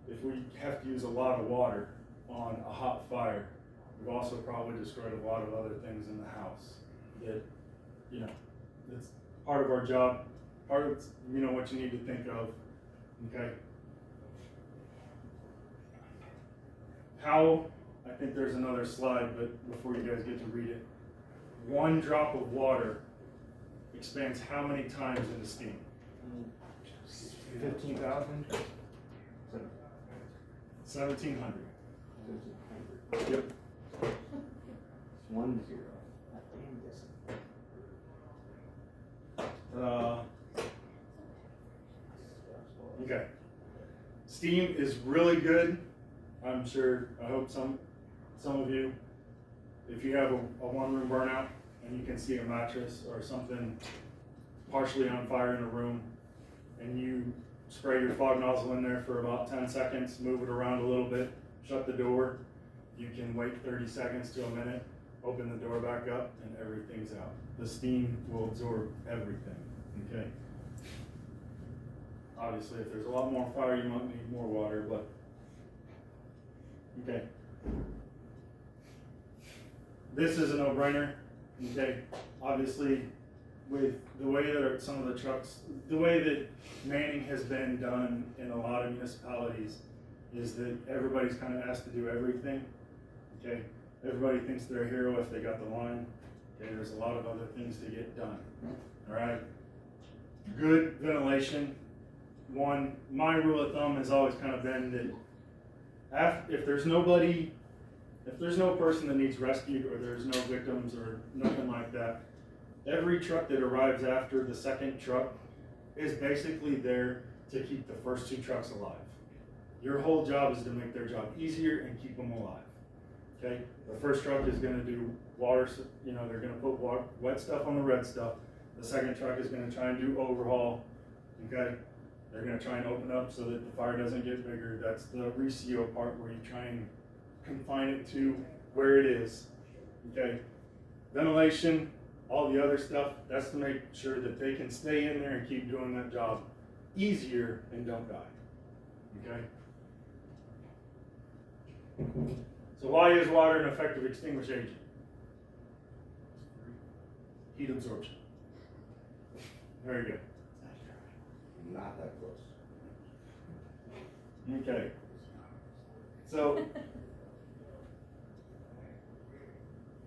if we have to use a lot of water on a hot fire, we've also probably destroyed a lot of other things in the house that, it's part of our job, part of, what you need to think of, okay? I think there's another slide, but before you guys get to read it, 1 drop of water expands how many times into steam? 15,000? 1,700. 1,500. Yep. 1 0. Okay. Steam is really good. I'm sure, I hope some of you, if you have a one-room burnout and you can see a mattress or something partially on fire in a room, and you spray your fog nozzle in there for about 10 seconds, move it around a little bit, shut the door, you can wait 30 seconds to a minute, open the door back up, and everything's out. The steam will absorb everything, okay? Obviously, if there's a lot more fire, you might need more water, but okay. This is a no-brainer, okay? Obviously, with the way that some of the trucks, the way that manning has been done in a lot of municipalities is that everybody's kind of asked to do everything, okay? Everybody thinks they're a hero if they got the line. Okay, there's a lot of other things to get done, all right? Good ventilation. My rule of thumb has always kind of been that if there's no person that needs rescued or there's no victims or nothing like that, every truck that arrives after the second truck is basically there to keep the first 2 trucks alive. Your whole job is to make their job easier and keep them alive. Okay? The first truck is going to do water, they're going to put wet stuff on the red stuff. The second truck is going to try and do overhaul. Okay? They're going to try and open up so that the fire doesn't get bigger. That's the reseal part where you try and confine it to where it is. Okay? Ventilation, all the other stuff, that's to make sure that they can stay in there and keep doing that job easier and don't die. Okay? So why is water an effective extinguish agent? heat absorption. Very good. Not that close. Okay. So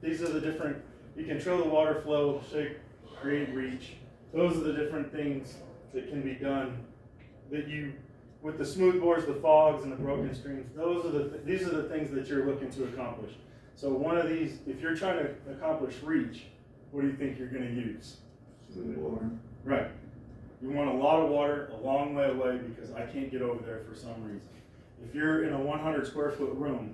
these are the different, you control the water flow, shape, create, reach. Those are the different things that can be done that you, with the smooth bores, the fogs, and the broken streams, these are the things that you're looking to accomplish. So one of these, if you're trying to accomplish reach, what do you think you're going to use? Smooth bore. Right. You want a lot of water a long way away because I can't get over there for some reason. If you're in a 100 square foot room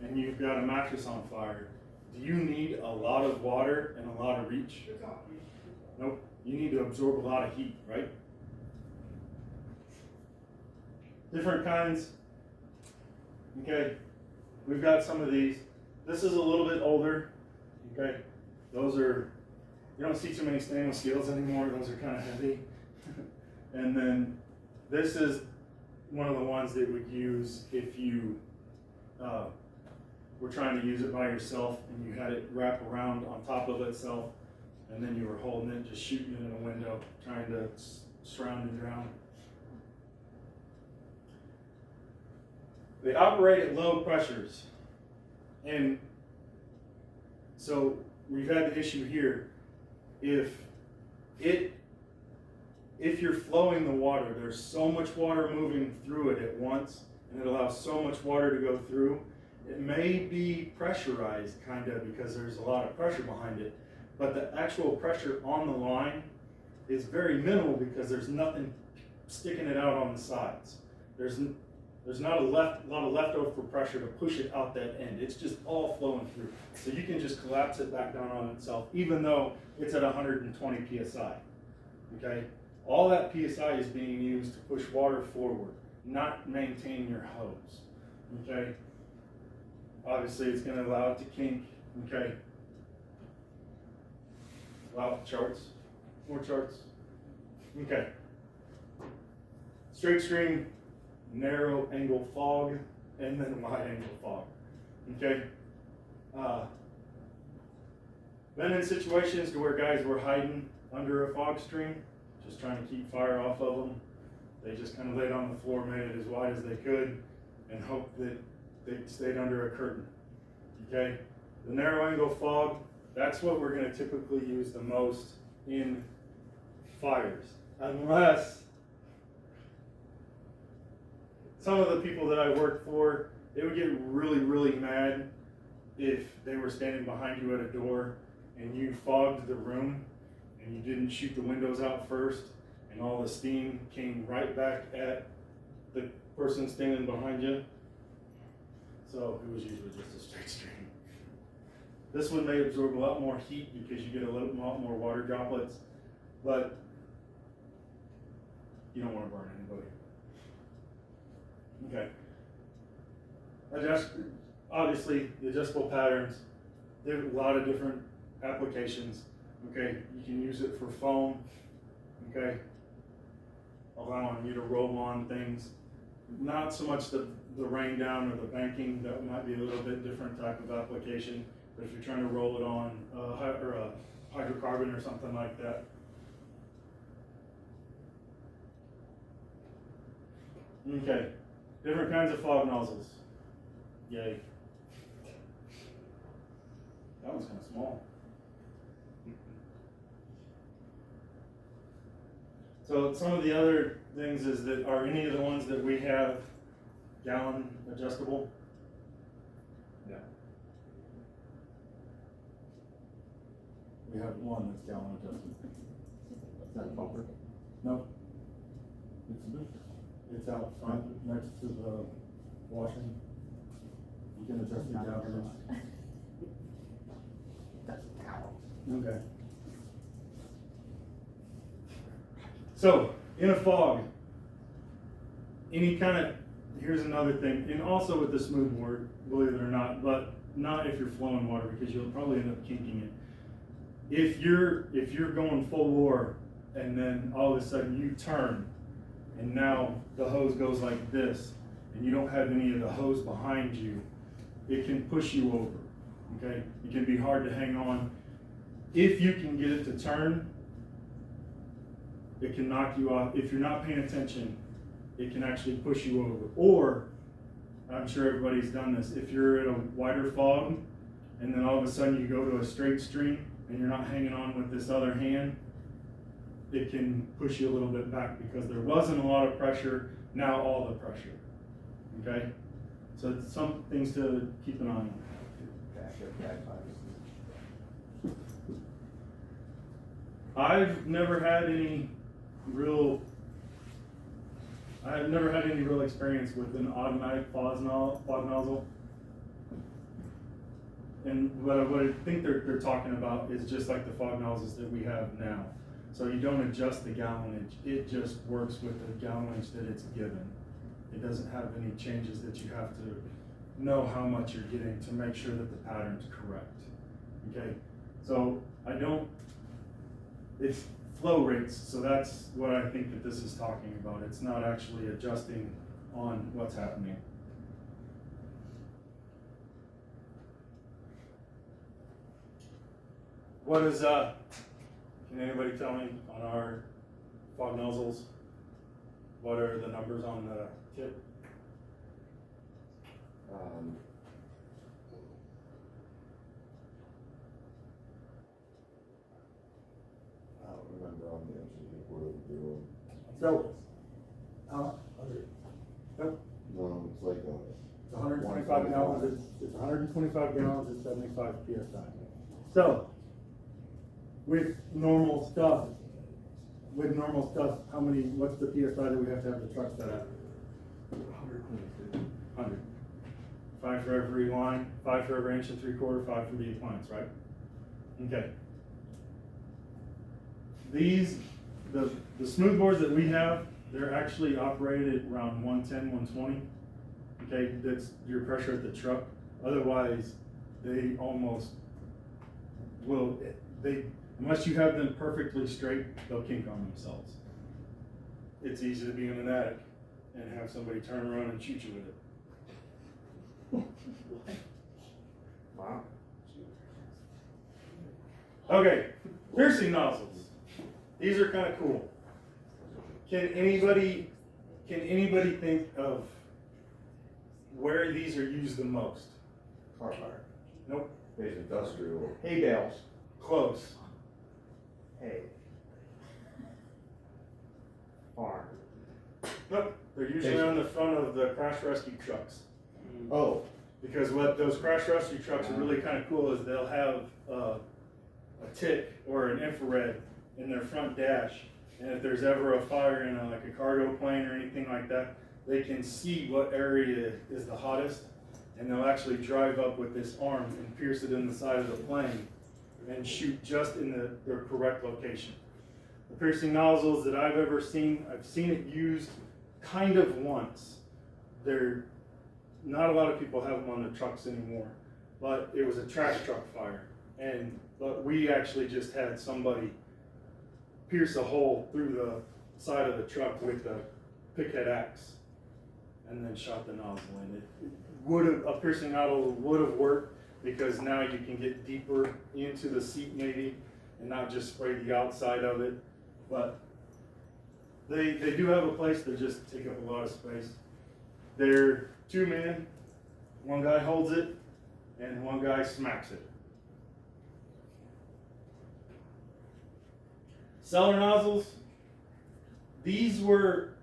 and you've got a mattress on fire, do you need a lot of water and a lot of reach? Nope. You need to absorb a lot of heat, right? Different kinds. Okay. We've got some of these. This is a little bit older. Okay. Those are, you don't see too many stainless steels anymore. Those are kind of heavy. And then this is one of the ones that would use if you were trying to use it by yourself and you had it wrap around on top of itself, and then you were holding it, just shooting it in a window, trying to surround and drown. They operate at low pressures. And so we've had the issue here. If you're flowing the water, there's so much water moving through it at once, and it allows so much water to go through. It may be pressurized, kind of, because there's a lot of pressure behind it, but the actual pressure on the line is very minimal because there's nothing sticking it out on the sides. There's not a lot of leftover pressure to push it out that end. It's just all flowing through. So you can just collapse it back down on itself, even though it's at 120 psi. Okay? All that psi is being used to push water forward, not maintain your hose. Okay? Obviously, it's going to allow it to kink. Okay? Allow charts. More charts. Okay. Straight stream, narrow angle fog, and then wide angle fog. Okay? Been in situations to where guys were hiding under a fog stream, just trying to keep fire off of them. They just kind of laid on the floor, made it as wide as they could, and hoped that they stayed under a curtain. Okay? The narrow angle fog, that's what we're going to typically use the most in fires. Unless some of the people that I worked for, they would get really, really mad if they were standing behind you at a door and you fogged the room and you didn't shoot the windows out first, and all the steam came right back at the person standing behind you. So it was usually just a straight stream. This one may absorb a lot more heat because you get a lot more water droplets, but you don't want to burn anybody. Okay. Obviously, the adjustable patterns, there are a lot of different applications. Okay, you can use it for foam. Okay, allowing you to roll on things. Not so much the rain down or the banking, that might be a little bit different type of application. But if you're trying to roll it on or a hydrocarbon or something like that. Okay, different kinds of fog nozzles. Yay. That one's kind of small. So some of the other things is that are any of the ones that we have gallon adjustable? Yeah. We have one that's gallon adjustable. Is that a bumper? No. It's out front next to the washing. You can adjust the gallonage. Okay. So, in a fog, any kind of, here's another thing, and also with the smooth board, believe it or not, but not if you're flowing water because you'll probably end up kinking it. If you're going full bore and then all of a sudden you turn and now the hose goes like this and you don't have any of the hose behind you, it can push you over. Okay, it can be hard to hang on. if you can get it to turn, it can knock you off. If you're not paying attention, it can actually push you over. Or, I'm sure everybody's done this, if you're in a wider fog and then all of a sudden you go to a straight stream and you're not hanging on with this other hand, it can push you a little bit back because there wasn't a lot of pressure, now all the pressure. Okay? So it's some things to keep an eye on. I've never had any real experience with an automatic fog nozzle. And what I think they're talking about is just like the fog nozzles that we have now. So you don't adjust the gallonage, it just works with the gallonage that it's given. It doesn't have any changes that you have to know how much you're getting to make sure that the pattern's correct. Okay, so it's flow rates, so that's what I think that this is talking about. It's not actually adjusting on what's happening. What is, can anybody tell me on our fog nozzles, what are the numbers on the tip? I don't remember on the inches what it was doing. So, nope, No, it's like it's 125 gallons, it's 125 gallons at 75 PSI. So, with normal stuff, what's the PSI that we have to have the truck set at? 100. 5 for every line, 5 for every 1 3/4, 5 for the appliance, right? Okay. The smooth bores that we have, they're actually operated around 110, 120. Okay, that's your pressure at the truck. Otherwise, they almost will, unless you have them perfectly straight, they'll kink on themselves. It's easy to be in an attic and have somebody turn around and shoot you with it. Wow. Okay, piercing nozzles. These are kind of cool. Can anybody think of where these are used the most? Car fire. Nope. It's industrial. Hay bales. Close. Hay. Farm. Nope. They're usually on the front of the crash rescue trucks. Oh. Because what those crash rescue trucks are really kind of cool is they'll have a tick or an infrared in their front dash, and if there's ever a fire in like a cargo plane or anything like that, they can see what area is the hottest, and they'll actually drive up with this arm and pierce it in the side of the plane and shoot just in their correct location. The piercing nozzles that I've ever seen, I've seen it used kind of once. They're not a lot of people have them on the trucks anymore, but it was a trash truck fire, but we actually just had somebody pierce a hole through the side of the truck with a pickhead axe and then shot the nozzle in. A piercing nozzle would have worked because now you can get deeper into the seat maybe and not just spray the outside of it, but they do have a place. They just take up a lot of space. They're 2 men, one guy holds it and one guy smacks it. Cellar nozzles, these were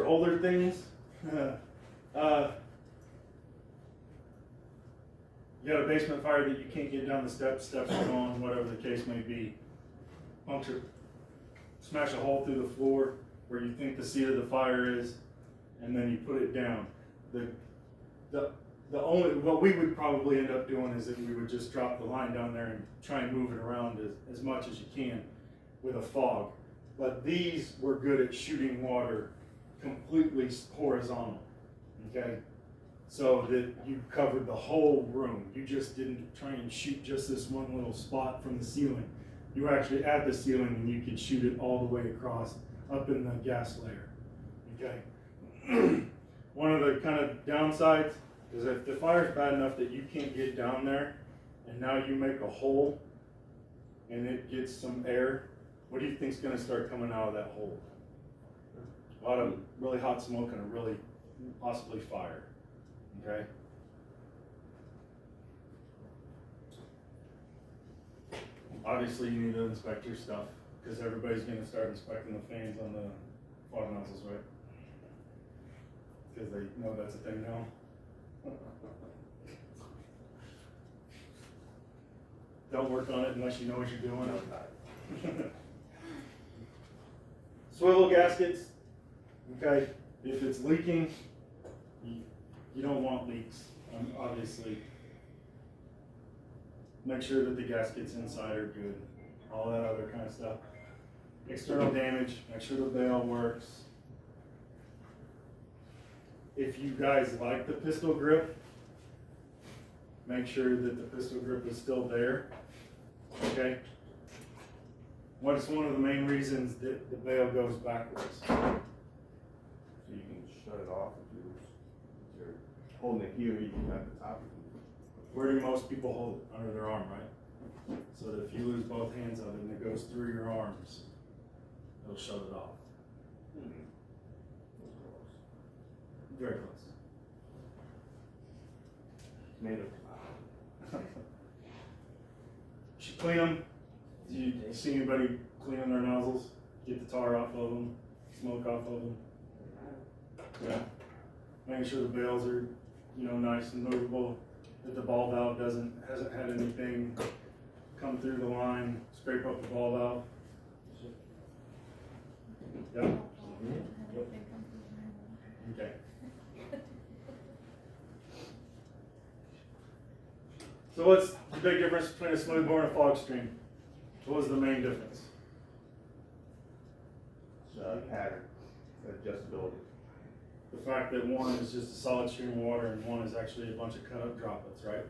older things. You got a basement fire that you can't get down the steps are gone, whatever the case may be. Puncture, smash a hole through the floor where you think the seat of the fire is, and then you put it down. What we would probably end up doing is that we would just drop the line down there and try and move it around as much as you can with a fog. But these were good at shooting water completely horizontal, okay? So that you covered the whole room. You just didn't try and shoot just this one little spot from the ceiling. You were actually at the ceiling and you could shoot it all the way across up in the gas layer, okay? One of the kind of downsides is if the fire's bad enough that you can't get down there, and now you make a hole and it gets some air, what do you think's gonna start coming out of that hole? A lot of really hot smoke and a really possibly fire, okay? Obviously you need to inspect your stuff because everybody's gonna start inspecting the fans on the water nozzles, right? Because they know that's a thing now. Don't work on it unless you know what you're doing. Swivel gaskets, okay, if it's leaking, you don't want leaks, obviously. Make sure that the gaskets inside are good, all that other kind of stuff. External damage, make sure the bail works. If you guys like the pistol grip, make sure that the pistol grip is still there, okay? What is one of the main reasons that the bail goes backwards? So you can shut it off if you're holding it here, you can at the top. Where do most people hold it? Under their arm, right? So that if you lose both hands of it and it goes through your arms, it'll shut it off. Very close. Made of. Should clean them. Do you see anybody cleaning their nozzles? Get the tar off of them, smoke off of them. Yeah. Making sure the bails are, nice and movable. That the ball valve hasn't had anything come through the line, scrape up the ball valve. Yeah. Okay. So what's the big difference between a smoothbore and a fog stream? What was the main difference? Pattern, adjustability. The fact that one is just a solid stream of water and one is actually a bunch of cut up droplets, right?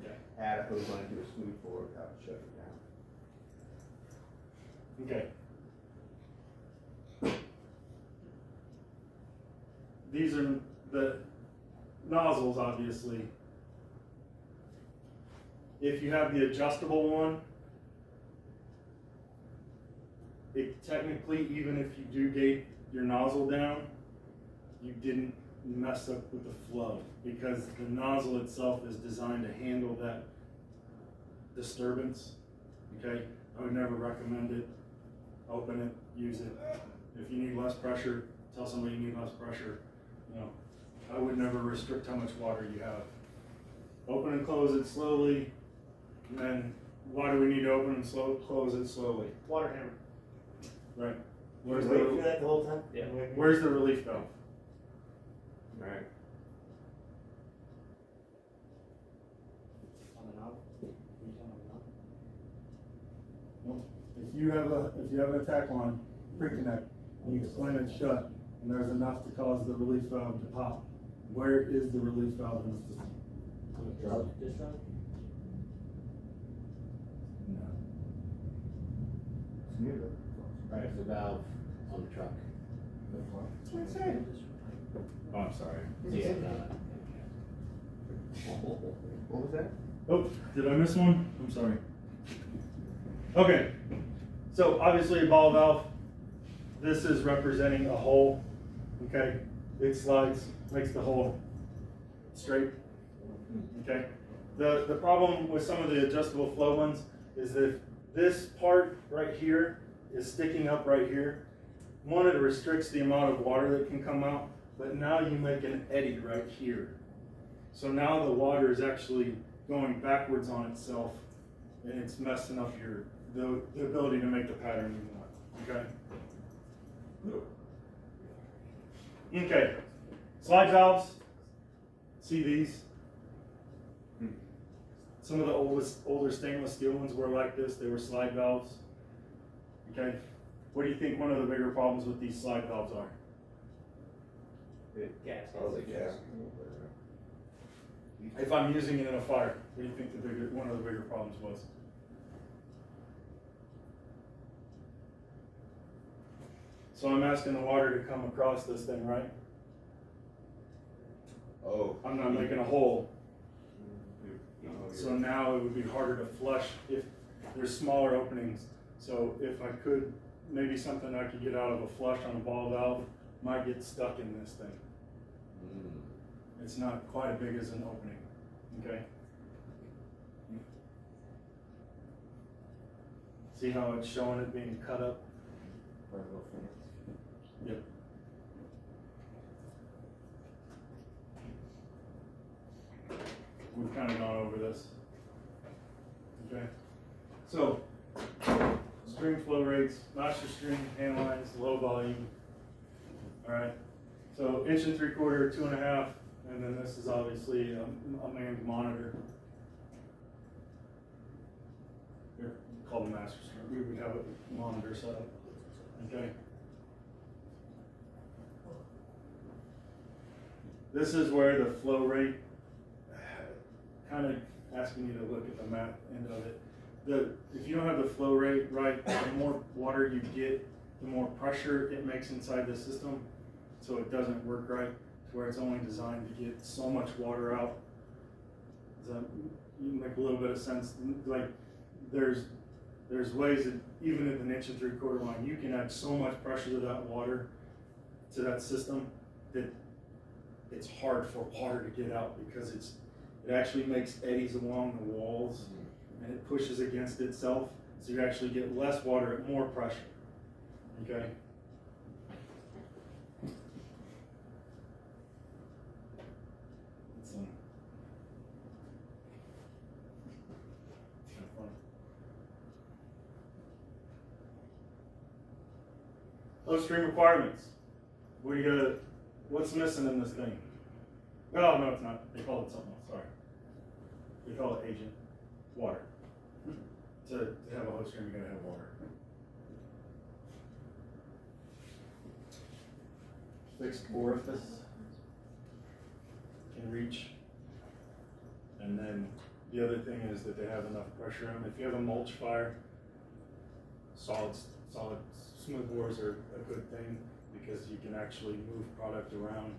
Okay. Add a hose line to a smooth bore without shutting it down. Okay. These are the nozzles, obviously. If you have the adjustable one, it technically, even if you do gate your nozzle down, you didn't mess up with the flow because the nozzle itself is designed to handle that disturbance. Okay, I would never recommend it. Open it, use it. If you need less pressure, tell somebody you need less pressure. I would never restrict how much water you have. Open and close it slowly. And then, why do we need to open and close it slowly? Water hammer. Right. Wait for that the whole time? Yeah. Where's the relief valve? Right. On the knob? Can you turn on the knob? If you have an attack line, pre-connect, and you slam it shut, and there's enough to cause the relief valve to pop, where is the relief valve in the system? This truck? No. It's near the. Right, it's the valve on the truck. That's what I said. Oh, I'm sorry. Yeah. What was that? Oh, did I miss one? I'm sorry. Okay, so obviously a ball valve, this is representing a hole, okay? It slides, makes the hole straight, okay? The problem with some of the adjustable flow ones is that this part right here is sticking up right here. One, it restricts the amount of water that can come out, but now you make an eddy right here. So now the water is actually going backwards on itself and it's messing up the ability to make the pattern you want, okay? Okay, slide valves, see these? Some of the older stainless steel ones were like this, they were slide valves, okay? What do you think one of the bigger problems with these slide valves are? Gas. Oh, the gas. If I'm using it in a fire, what do you think one of the bigger problems was? So I'm asking the water to come across this thing, right? Oh. I'm not making a hole. So now it would be harder to flush if there's smaller openings. So if I could, maybe something I could get out of a flush on a ball valve might get stuck in this thing. It's not quite as big as an opening, okay? See how it's showing it being cut up? Yep. We've kind of gone over this. Okay. So, string flow rates, master string, hand lines, low volume. All right. So 1 3/4, 2.5, and then this is obviously a manned monitor. Here, called the master string. We would have a monitor set up. Okay. This is where the flow rate, kind of asking you to look at the map end of it. If you don't have the flow rate right, the more water you get, the more pressure it makes inside the system, so it doesn't work right, to where it's only designed to get so much water out. Does that make a little bit of sense? Like, there's ways that even at an 1 3/4 line, you can add so much pressure to that water, to that system, that it's hard for water to get out, because it actually makes eddies along the walls, and it pushes against itself, so you actually get less water at more pressure. Okay? It's kind of fun. Flow stream requirements. What's missing in this thing? Oh, no, it's not. They call it something else. Sorry. They call it agent. Water. To have a hose stream, you gotta have water. Fixed orifice can reach. And then the other thing is that they have enough pressure in them. If you have a mulch fire, solid smooth bores are a good thing, because you can actually move product around.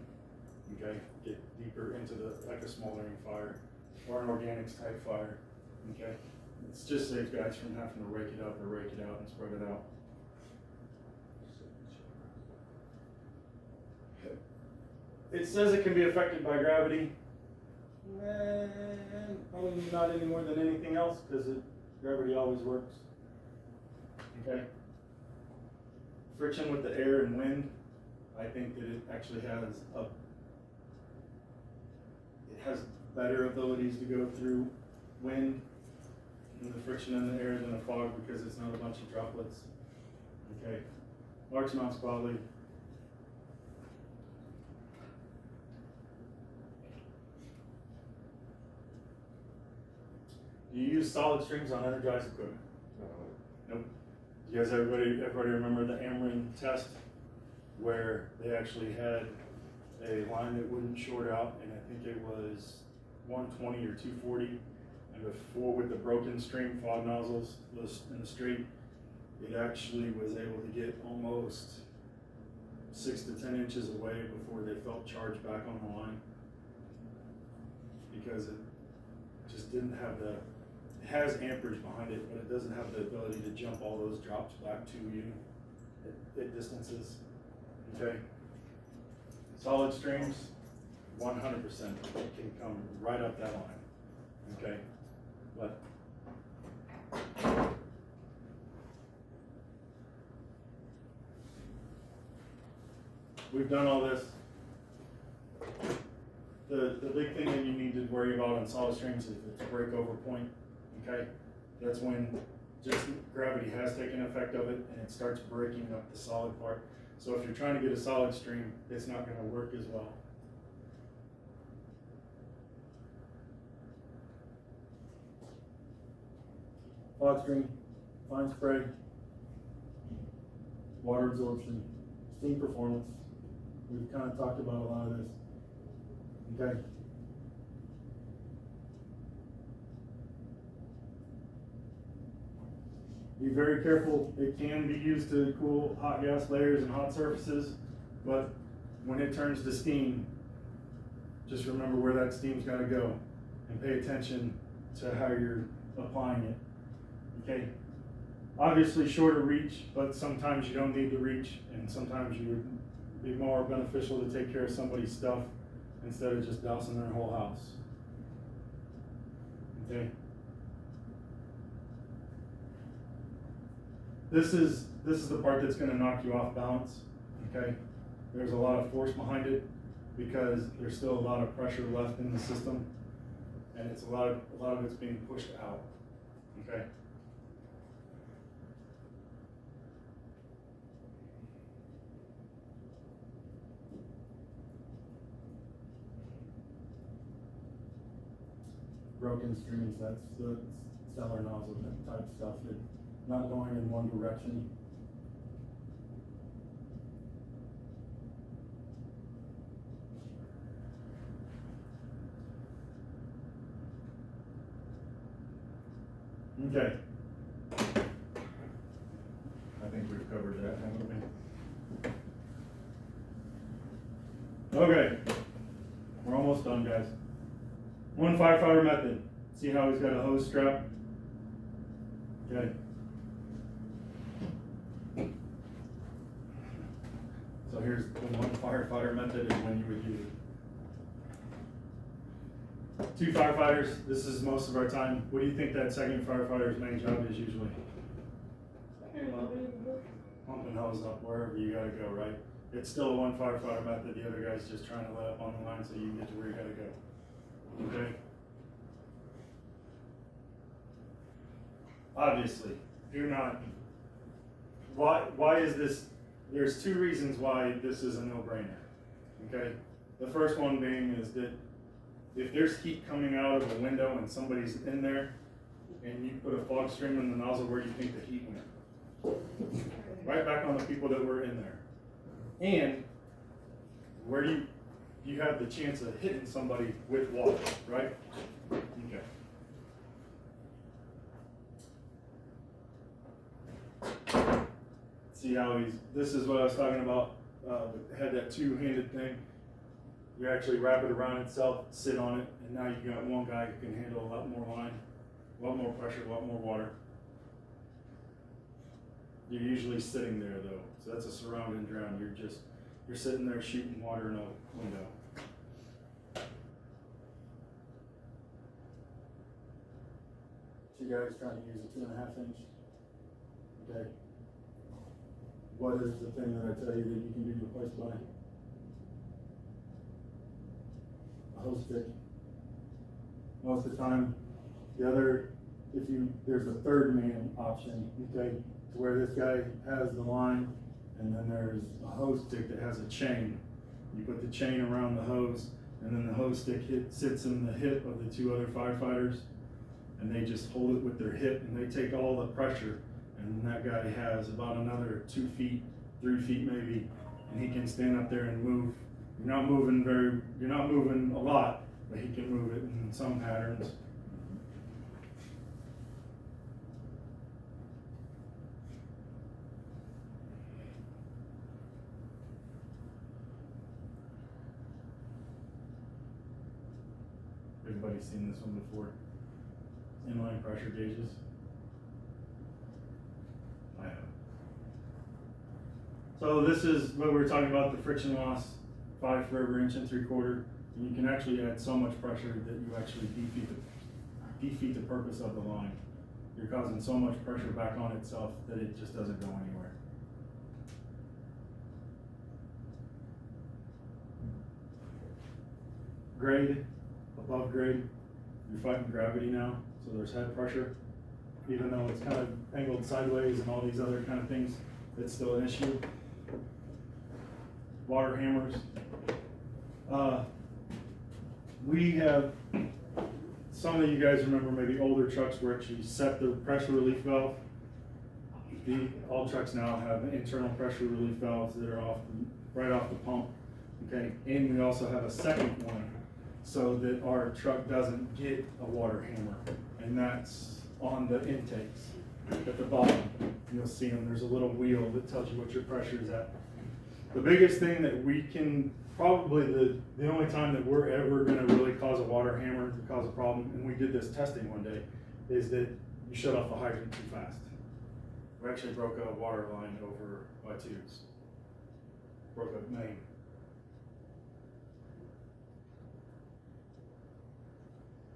Okay, get deeper into like a smoldering fire or an organics type fire. Okay, it's just saves guys from having to rake it up or rake it out and spread it out. It says it can be affected by gravity. Probably not any more than anything else, because gravity always works. Okay. Friction with the air and wind, I think that it actually has better abilities to go through wind and the friction in the air than a fog, because it's not a bunch of droplets. Okay. Large amounts quality. Do you use solid strings on energized equipment? Nope. Do you guys, everybody remember the Ameren test, where they actually had a line that wouldn't short out, and I think it was 120 or 240, and before, with the broken stream fog nozzles in the street, it actually was able to get almost 6 to 10 inches away before they felt charge back on the line, because it just didn't have it has amperage behind it, but it doesn't have the ability to jump all those drops back to you at distances. Okay. Solid streams, 100% can come right up that line. Okay. But we've done all this. The big thing that you need to worry about on solid streams is its breakover point. Okay, that's when just gravity has taken effect of it, and it starts breaking up the solid part. So if you're trying to get a solid stream, it's not going to work as well. Fog stream, fine spray, water absorption, steam performance. We've kind of talked about a lot of this. Okay. Be very careful. It can be used to cool hot gas layers and hot surfaces, but when it turns to steam, just remember where that steam's got to go, and pay attention to how you're applying it. Okay. Obviously shorter reach, but sometimes you don't need the reach, and sometimes you would be more beneficial to take care of somebody's stuff instead of just dousing their whole house. Okay. This is the part that's going to knock you off balance. Okay. There's a lot of force behind it because there's still a lot of pressure left in the system, and it's a lot of it's being pushed out. Okay. Broken strings, that's the stellar nozzle type stuff, that not going in one direction. Okay. I think we've covered that, haven't we? Okay. We're almost done, guys. One firefighter method. See how he's got a hose strap? Okay. So here's the one firefighter method and when you would use it. Two firefighters, this is most of our time. What do you think that second firefighter's main job is usually? Pumping hose up wherever you gotta go, right? It's still a one firefighter method. The other guy's just trying to let up on the line so you can get to where you gotta go. Okay. Obviously, do not. Why is this? There's two reasons why this is a no-brainer. Okay. The first one being is that if there's heat coming out of a window and somebody's in there, and you put a fog stream in the nozzle, where do you think the heat went? Right back on the people that were in there. And where you have the chance of hitting somebody with water, right? Okay. See how this is what I was talking about, had that two-handed thing. You actually wrap it around itself, sit on it, and now you got one guy who can handle a lot more line, a lot more pressure, a lot more water. You're usually sitting there though, so that's a surround and drown. You're sitting there shooting water in a window. So you guys trying to use a 2.5 inch. Okay. What is the thing that I tell you that you can be replaced by? A hose stick. Most of the time, there's a third man option, okay, to where this guy has the line, and then there's a hose stick that has a chain. You put the chain around the hose, and then the hose stick sits in the hip of the two other firefighters, and they just hold it with their hip, and they take all the pressure, and that guy has about another 2 feet, 3 feet maybe, and he can stand up there and move. You're not moving a lot, but he can move it in some patterns. Everybody's seen this one before. Inline pressure gauges. I have. So this is what we were talking about, the friction loss, 5 for every 1 3/4. And you can actually add so much pressure that you actually defeat the purpose of the line. You're causing so much pressure back on itself that it just doesn't go anywhere. Grade, above grade, you're fighting gravity now, so there's head pressure. Even though it's kind of angled sideways and all these other kind of things, it's still an issue. Water hammers. We have, some of you guys remember maybe older trucks where actually set the pressure relief valve. All trucks now have internal pressure relief valves that are right off the pump. Okay, and we also have a second one so that our truck doesn't get a water hammer, and that's on the intakes at the bottom. You'll see them. There's a little wheel that tells you what your pressure is at. The biggest thing that we can probably the only time that we're ever gonna really cause a water hammer, to cause a problem, and we did this testing one day, is that you shut off the hydrant too fast. We actually broke a water line over my tubes. Broke a main.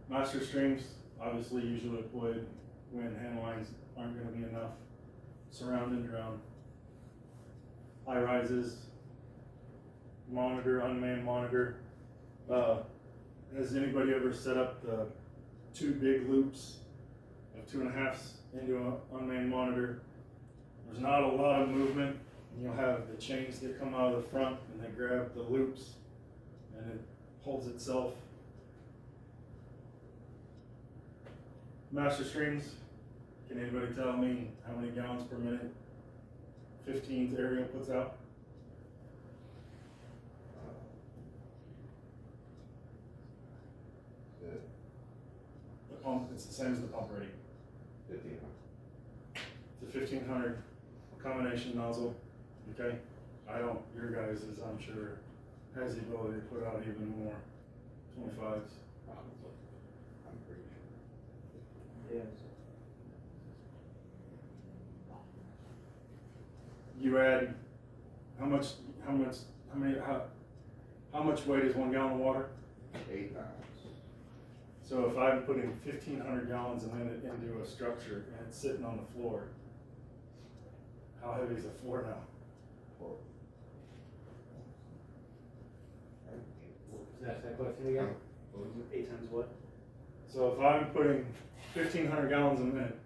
Master streams, obviously usually deployed when hand lines aren't gonna be enough. Surround and drown. High rises. Monitor, unmanned monitor. Has anybody ever set up the two big loops of 2.5s into an unmanned monitor? There's not a lot of movement. You'll have the chains that come out of the front and they grab the loops and it holds itself. Master streams, can anybody tell me how many gallons per minute 15th aerial puts out? The pump, it's the same as the pump rating. 1500. It's a 1500 combination nozzle, okay? Your guys' is, I'm sure, has the ability to put out even more 25s. Probably. I'm pretty sure. Yes. You add, how much weight is 1 gallon of water? 8 pounds. So if I'm putting 1,500 gallons a minute into a structure and it's sitting on the floor, how heavy is the floor now? Ask that question again? 8 times what? So if I'm putting 1,500 gallons a minute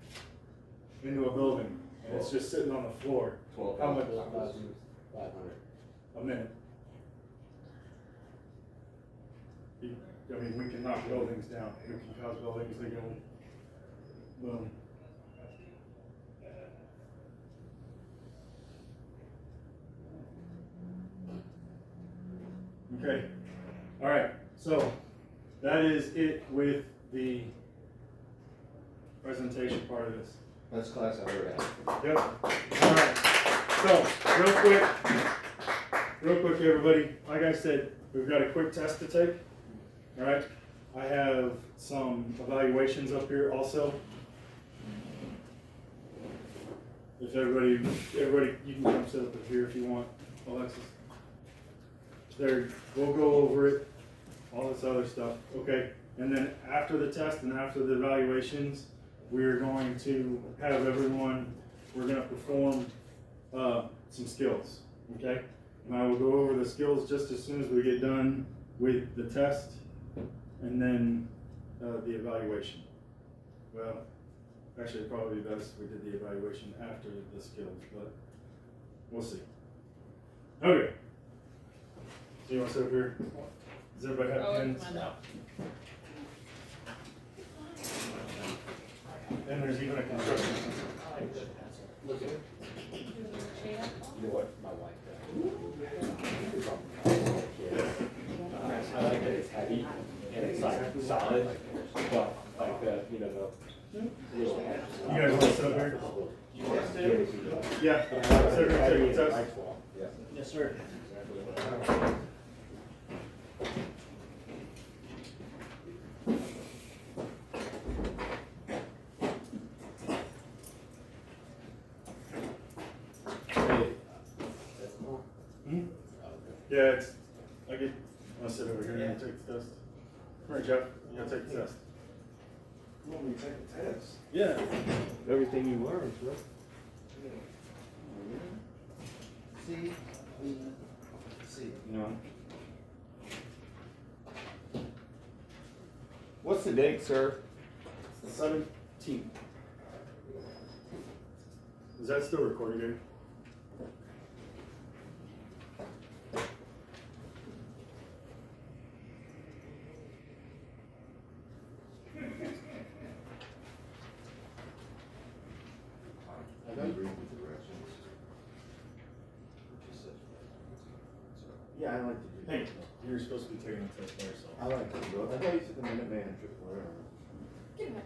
into a building and it's just sitting on the floor, 12 how much? 500. A minute. I mean, we can knock buildings down. We can cause buildings to go boom. Okay. All right. So that is it with the presentation part of this. Best class I've ever had. Yep. All right. So real quick, everybody. Like I said, we've got a quick test to take. All right. I have some evaluations up here also. If everybody, you can come sit up here if you want, Alexis. There, we'll go over it, all this other stuff, okay? And then after the test and after the evaluations, we're going to have everyone, we're gonna perform some skills, okay? And I will go over the skills just as soon as we get done with the test and then the evaluation. Well, actually it'd probably be best if we did the evaluation after the skills, but we'll see. Okay. So you want to sit up here? Does everybody have pens? And there's even a construction. Look at it. You know what? My wife I like that it's heavy and it's like solid, but like the, you know, You guys want to sit up here? You want to? Yeah. Sit up here, take the test. Yeah. Yes, sir. Hmm? Yeah, it's, I want to sit over here and take the test. Come here, Jeff, you gotta take the test. You want me to take a test? Yeah. Everything you learned, bro. See, you know. What's the date, sir? It's the 17th. Is that still recording, dude? I gotta read the directions. Yeah, I like to do Hey, you're supposed to be taking the test by yourself. I like to do it. I thought you said the minute man trip, whatever.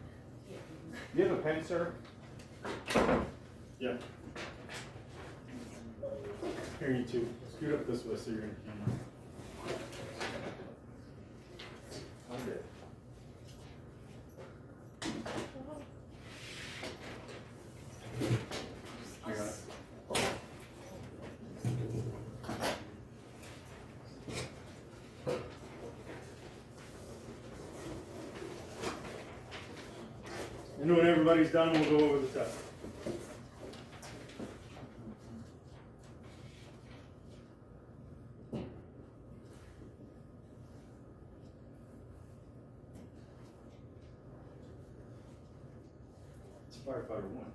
You have a pen, sir? Yeah. Here, you two. Scoot up this way so you're in the camera. And when everybody's done, we'll go over the test. It's firefighter 1.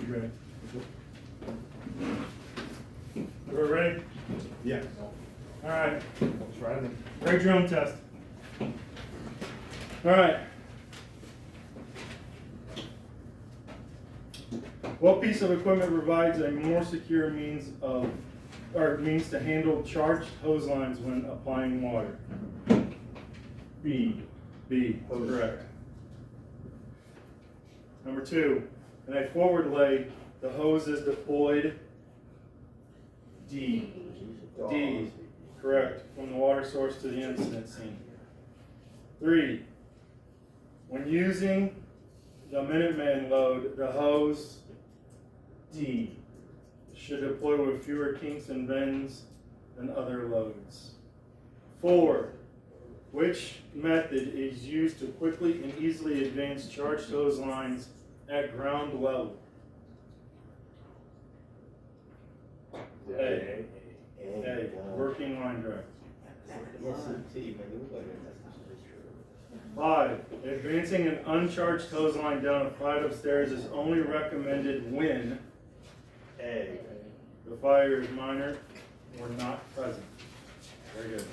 You ready? We're ready? Yeah. All right. Let's try it. Grade your own test. All right. What piece of equipment provides a more secure means to handle charged hose lines when applying water? B. B. Hose. Correct. Number 2. In a forward lay, the hose is deployed. D. D. Correct. From the water source to the incident scene. 3. When using the Minuteman load, the hose D. should deploy with fewer kinks and bends than other loads. 4. Which method is used to quickly and easily advance charged hose lines at ground level? A. A. Working line drive. 5. Advancing an uncharged hose line down a flight of stairs is only recommended when A. the fire is minor or not present. Very good.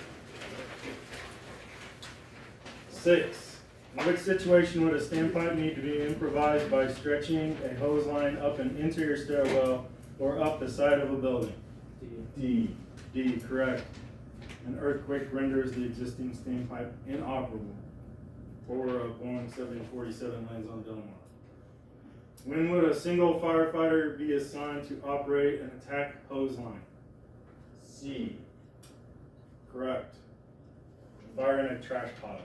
6. In which situation would a standpipe need to be improvised by stretching a hose line up an interior stairwell or up the side of a building? D. D. Correct. An earthquake renders the existing standpipe inoperable. Or a Boeing 747 lands on Delmar. When would a single firefighter be assigned to operate an attack hose line? C. Correct. Fire in a trash pile.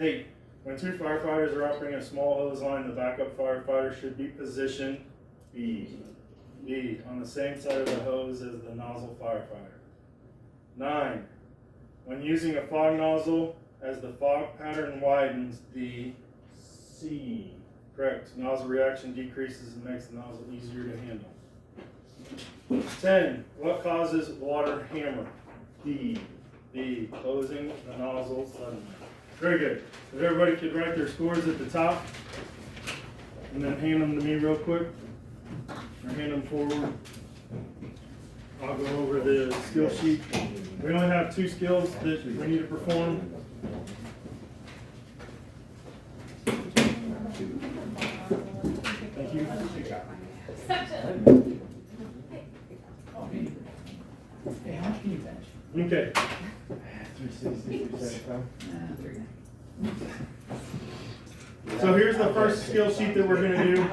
8. When 2 firefighters are operating a small hose line, the backup firefighter should be positioned B. B. On the same side of the hose as the nozzle firefighter. 9. When using a fog nozzle, as the fog pattern widens, the C. correct nozzle reaction decreases and makes the nozzle easier to handle. 10. What causes water hammer? D. D, closing the nozzle suddenly. Very good. If everybody could write their scores at the top, and then hand them to me real quick, or hand them forward. I'll go over the skill sheet. We only have 2 skills that we need to perform. Thank you. Okay. So here's the first skill sheet that we're going to do.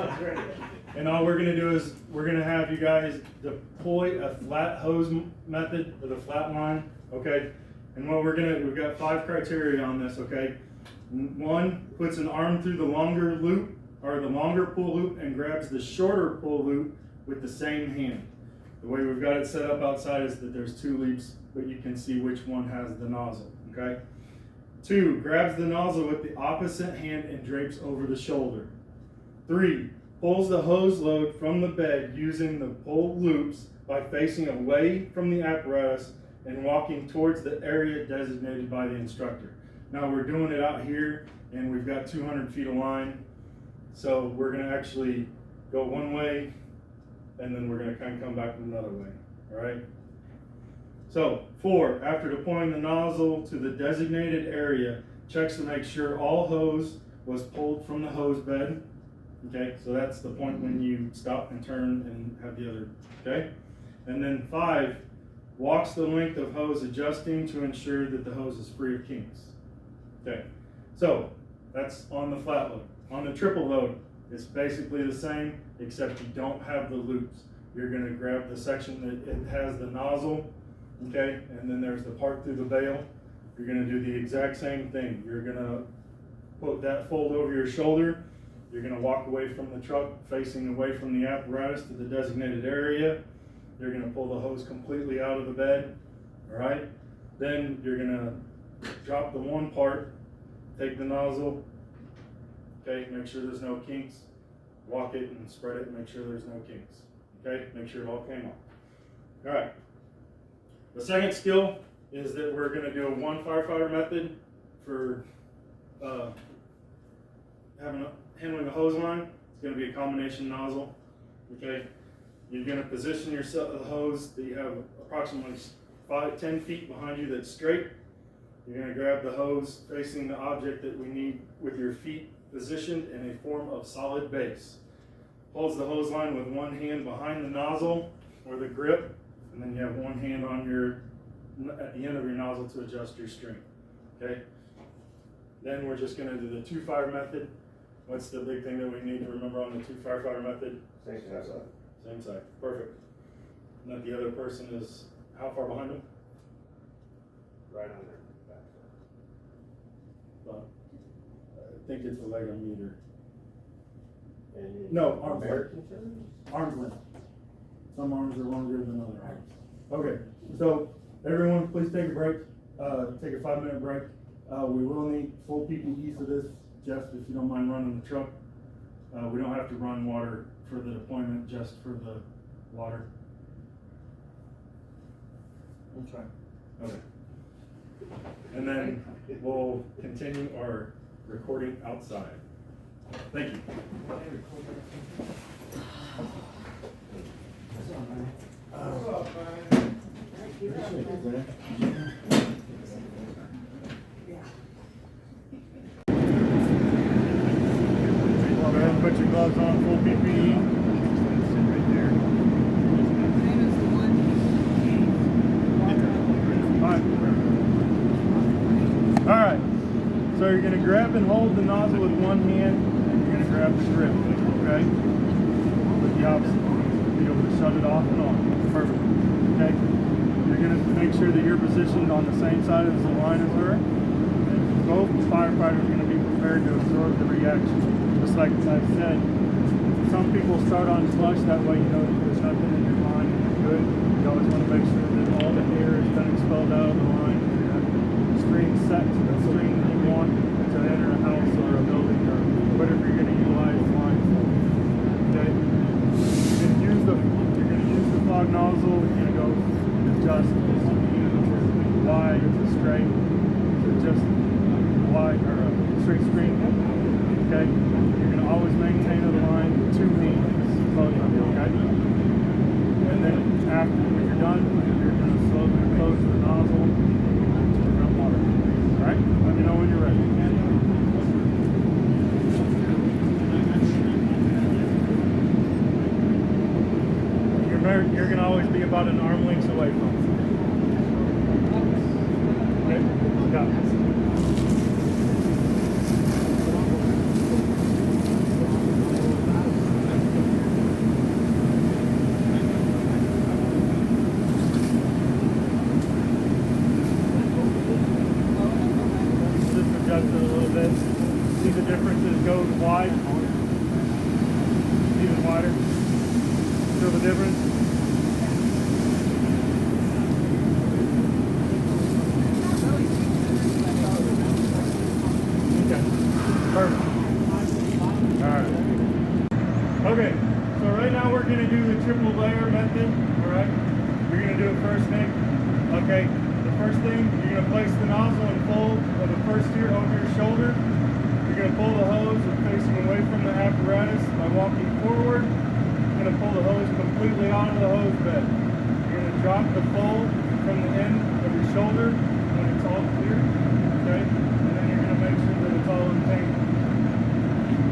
And all we're going to do is we're going to have you guys deploy a flat hose method with a flat line. Okay. And what we've got 5 criteria on this. Okay. 1, puts an arm through the longer loop or the longer pull loop and grabs the shorter pull loop with the same hand. The way we've got it set up outside is that there's 2 loops, but you can see which one has the nozzle. Okay. 2, grabs the nozzle with the opposite hand and drapes over the shoulder. 3, pulls the hose load from the bed using the pull loops by facing away from the apparatus and walking towards the area designated by the instructor. Now we're doing it out here and we've got 200 feet of line. So we're going to actually go one way and then we're going to kind of come back another way. All right. So 4, after deploying the nozzle to the designated area, checks to make sure all hose was pulled from the hose bed. Okay, so that's the point when you stop and turn and have the other, okay? And then 5, walks the length of hose adjusting to ensure that the hose is free of kinks. Okay, so that's on the flat load. On the triple load, it's basically the same, except you don't have the loops. You're gonna grab the section that it has the nozzle, okay? And then there's the part through the bail. You're gonna do the exact same thing. You're gonna put that fold over your shoulder. You're going to walk away from the truck, facing away from the apparatus to the designated area. You're going to pull the hose completely out of the bed, all right? Then you're going to drop the one part, take the nozzle, okay, make sure there's no kinks, walk it and spread it, make sure there's no kinks, okay? Make sure it all came off. All right. The second skill is that we're going to do a 1 firefighter method for handling a hose line. It's going to be a combination nozzle. Okay, you're going to position the hose that you have approximately 10 feet behind you that's straight. You're going to grab the hose facing the object that we need with your feet positioned in a form of solid base. Holds the hose line with one hand behind the nozzle or the grip, and then you have one hand on at the end of your nozzle to adjust your string. Okay. Then we're just going to do the 2 fire method. What's the big thing that we need to remember on the 2 firefighter method? Same side. Same side. Perfect. And that the other person is how far behind them? Right on there. But I think it's a leg or meter. And No, arms length. American terms? Arms length. Some arms are longer than other arms. Okay, so everyone please take a break. Take a 5-minute break. We will need full PPE for this. Jeff, if you don't mind running the truck. We don't have to run water for the deployment, just for the water. I'm trying. Okay. And then we'll continue our recording outside. Thank you. Go ahead and put your gloves on, full PPE. Alright, so you're going to grab and hold the nozzle with one hand, and you're going to grab the grip, okay? With the opposite. Be able to shut it off and on. Perfect. Okay? You're going to make sure that you're positioned on the same side as the line as her. And both firefighters are going to be prepared to absorb the reaction. Just like I said, some people start on flush, that way you know that there's nothing in your line and you're good. You always want to make sure that all the air has been expelled out of the line. String set to the string that you want to enter a house or a building or whatever you're going to utilize the line for. Okay? You're going to use the fog nozzle. You're going to go and adjust as you need to remember, you're going to always be about an arm length away from it. Okay? Got it. Just adjust it a little bit. See the differences go wide? Even wider. Feel the difference? Okay. Perfect. Alright. Okay, so right now we're going to do the triple layer method. Alright? We're going to do it first thing. Okay, the first thing, you're going to place the nozzle and fold of the first tier over your shoulder. You're going to pull the hose facing away from the apparatus by walking forward. You're going to pull the hose completely out of the hose bed. You're going to drop the fold from the end of your shoulder when it's all clear. Okay? And then you're going to make sure that it's all entangled.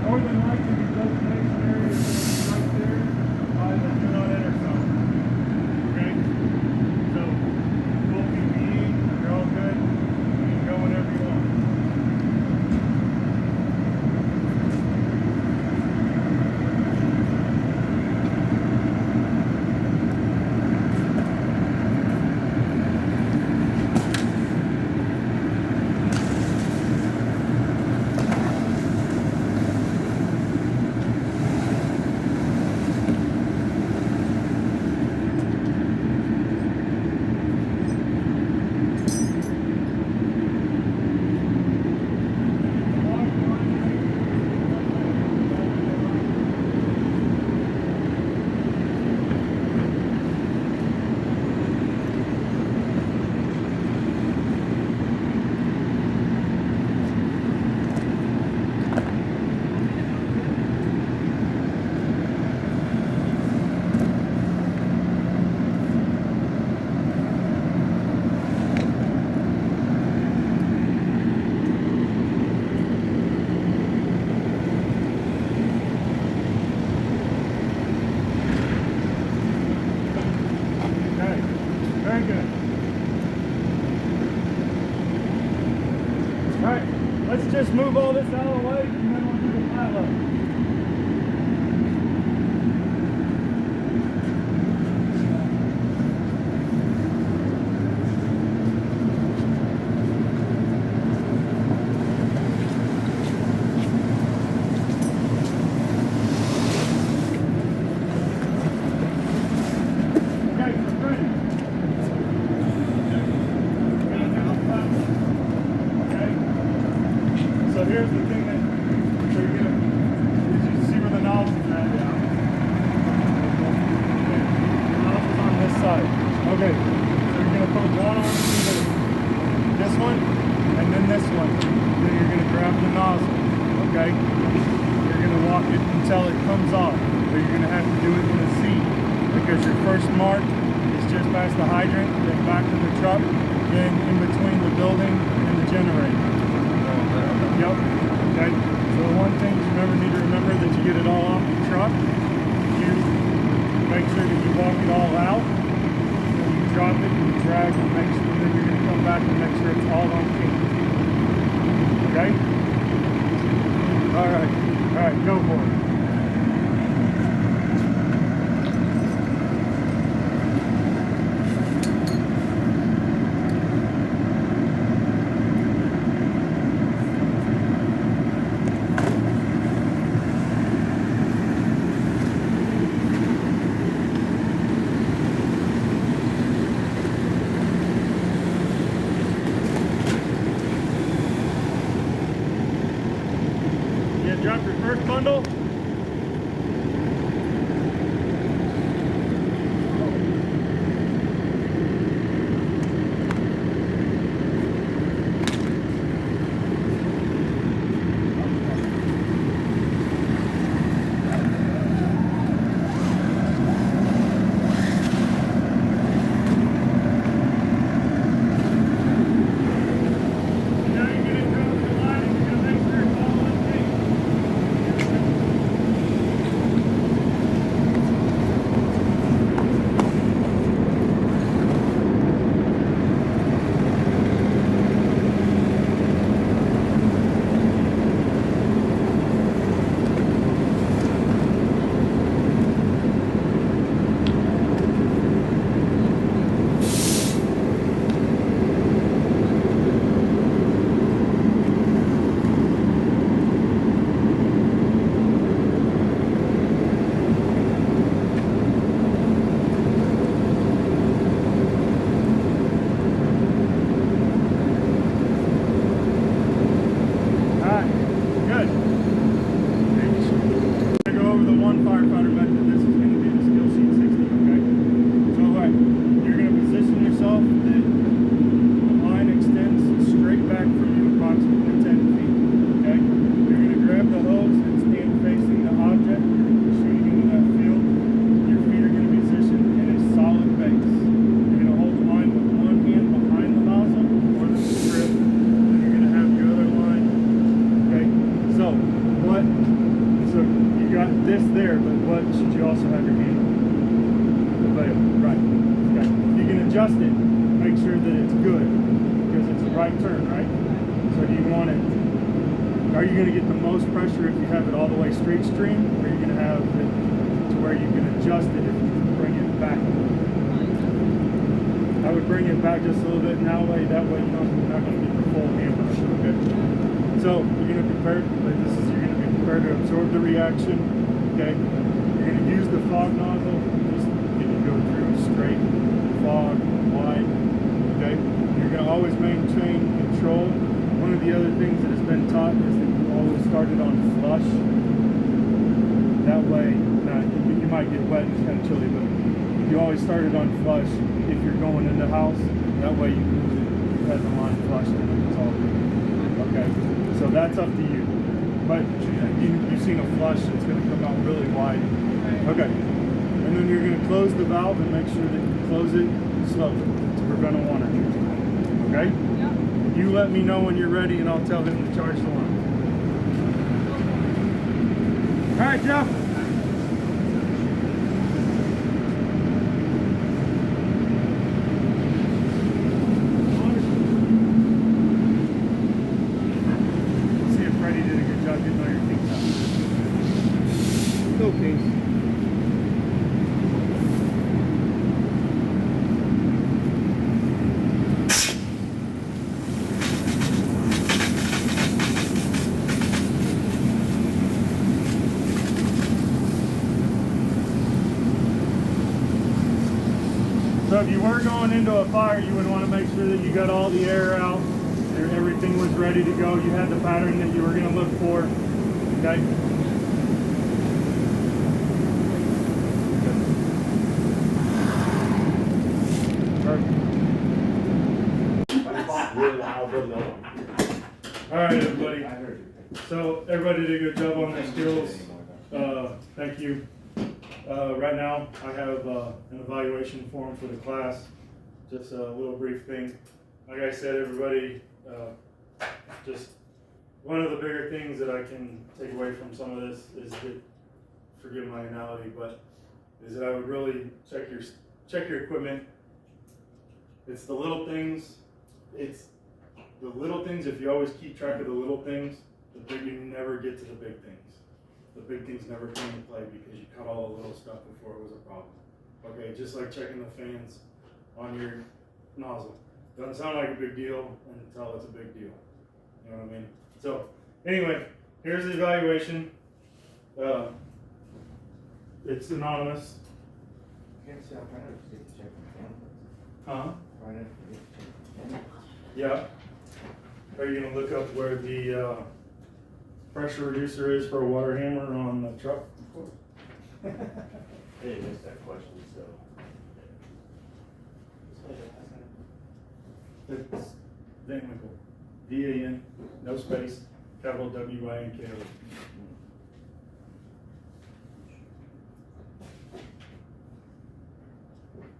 More than likely, your destination area is going to be right there by the do not enter zone. Okay? So, full PPE, you're all good. You can go whenever you want. Very good. Alright, let's just move all this out of the way and then we'll do the flat load. Okay, so ready. So here's the thing that, so you're gonna, is you see where the nozzle's at now. Okay. The nozzle's on this side. Okay, so you're gonna put one arm through this one, and then this one. Then you're gonna grab the nozzle, okay? You're gonna walk it until it comes off, but you're gonna have to do it in a Z, because your first mark is just past the hydrant, then back to the truck, then in between the building and the generator. Yep. Okay. So the one thing you need to remember that you get it all off the truck. You make sure that you walk it all out. Then you drop it and you drag and make sure, and then you're going to come back and make sure it's all on pink. Okay? Alright. Alright, go for it. Drop your first bundle, adjust it, make sure that it's good, because it's a right turn, right? So do you want it, are you going to get the most pressure if you have it all the way straight stream, or are you going to have it to where you can adjust it if you bring it back a little bit? I would bring it back just a little bit, and that way you're not going to get the full hammer, okay? So you're going to be prepared, you're going to be prepared to absorb the reaction, okay? You're going to use the fog nozzle, just you can go through straight, fog, wide, okay? You're going to always maintain control. One of the other things that has been taught is that you always start it on flush. That way, now you might get wet and it's kind of chilly, but you always start it on flush if you're going in the house. That way you have the line flushed and it's all good. Okay, so that's up to you. But you've seen a flush, it's going to come out really wide. Okay, and then you're going to close the valve and make sure that you close it slowly to prevent a water change. Okay? Yep. You let me know when you're ready and I'll tell him to charge the line. All right, Jeff. See if Freddie did a good job getting all your things out. Okay. So if you were going into a fire, you would want to make sure that you got all the air out, everything was ready to go, you had the pattern that you were going to look for, okay? All right, everybody. So everybody did a good job on their skills. Thank you. Right now, I have an evaluation form for the class. Just a little brief thing. Like I said, everybody, just one of the bigger things that I can take away from some of this is that, forgive my analogy, but is that I would really check your equipment. It's the little things. It's the little things. If you always keep track of the little things, you never get to the big things. The big things never come into play because you cut all the little stuff before it was a problem. Okay, just like checking the fans on your nozzle. Doesn't sound like a big deal until it's a big deal. You know what I mean? So, anyway, here's the evaluation. It's anonymous. Huh? Yeah. Are you going to look up where the pressure reducer is for a water hammer on the truck? I didn't miss that question, so. It's VanWinkle. V-A-N, no space, capital W-I-N-K-L.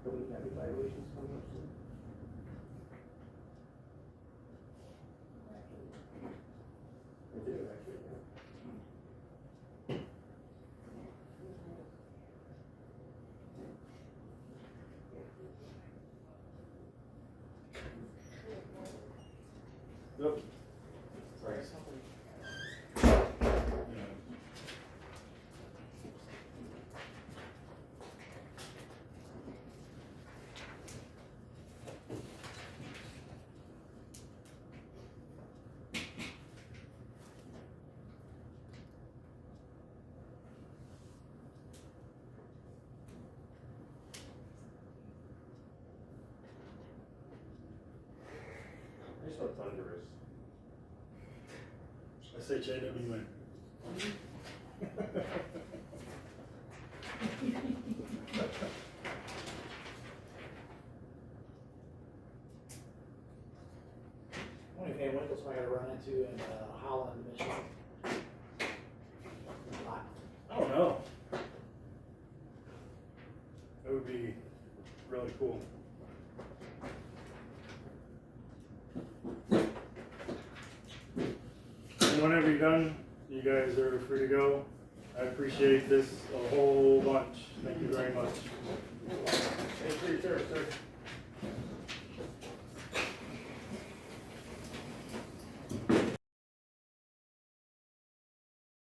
Do we have evaluations coming up soon? We do, actually, Yep. Sorry. I just want thunderous. S-H-A-W-N. How many VanWinkles am I gonna run into in Holland, Michigan? A lot. I don't know. That would be really cool. And whenever you're done, you guys are free to go. I appreciate this a whole bunch. Thank you very much. Thank you, sir.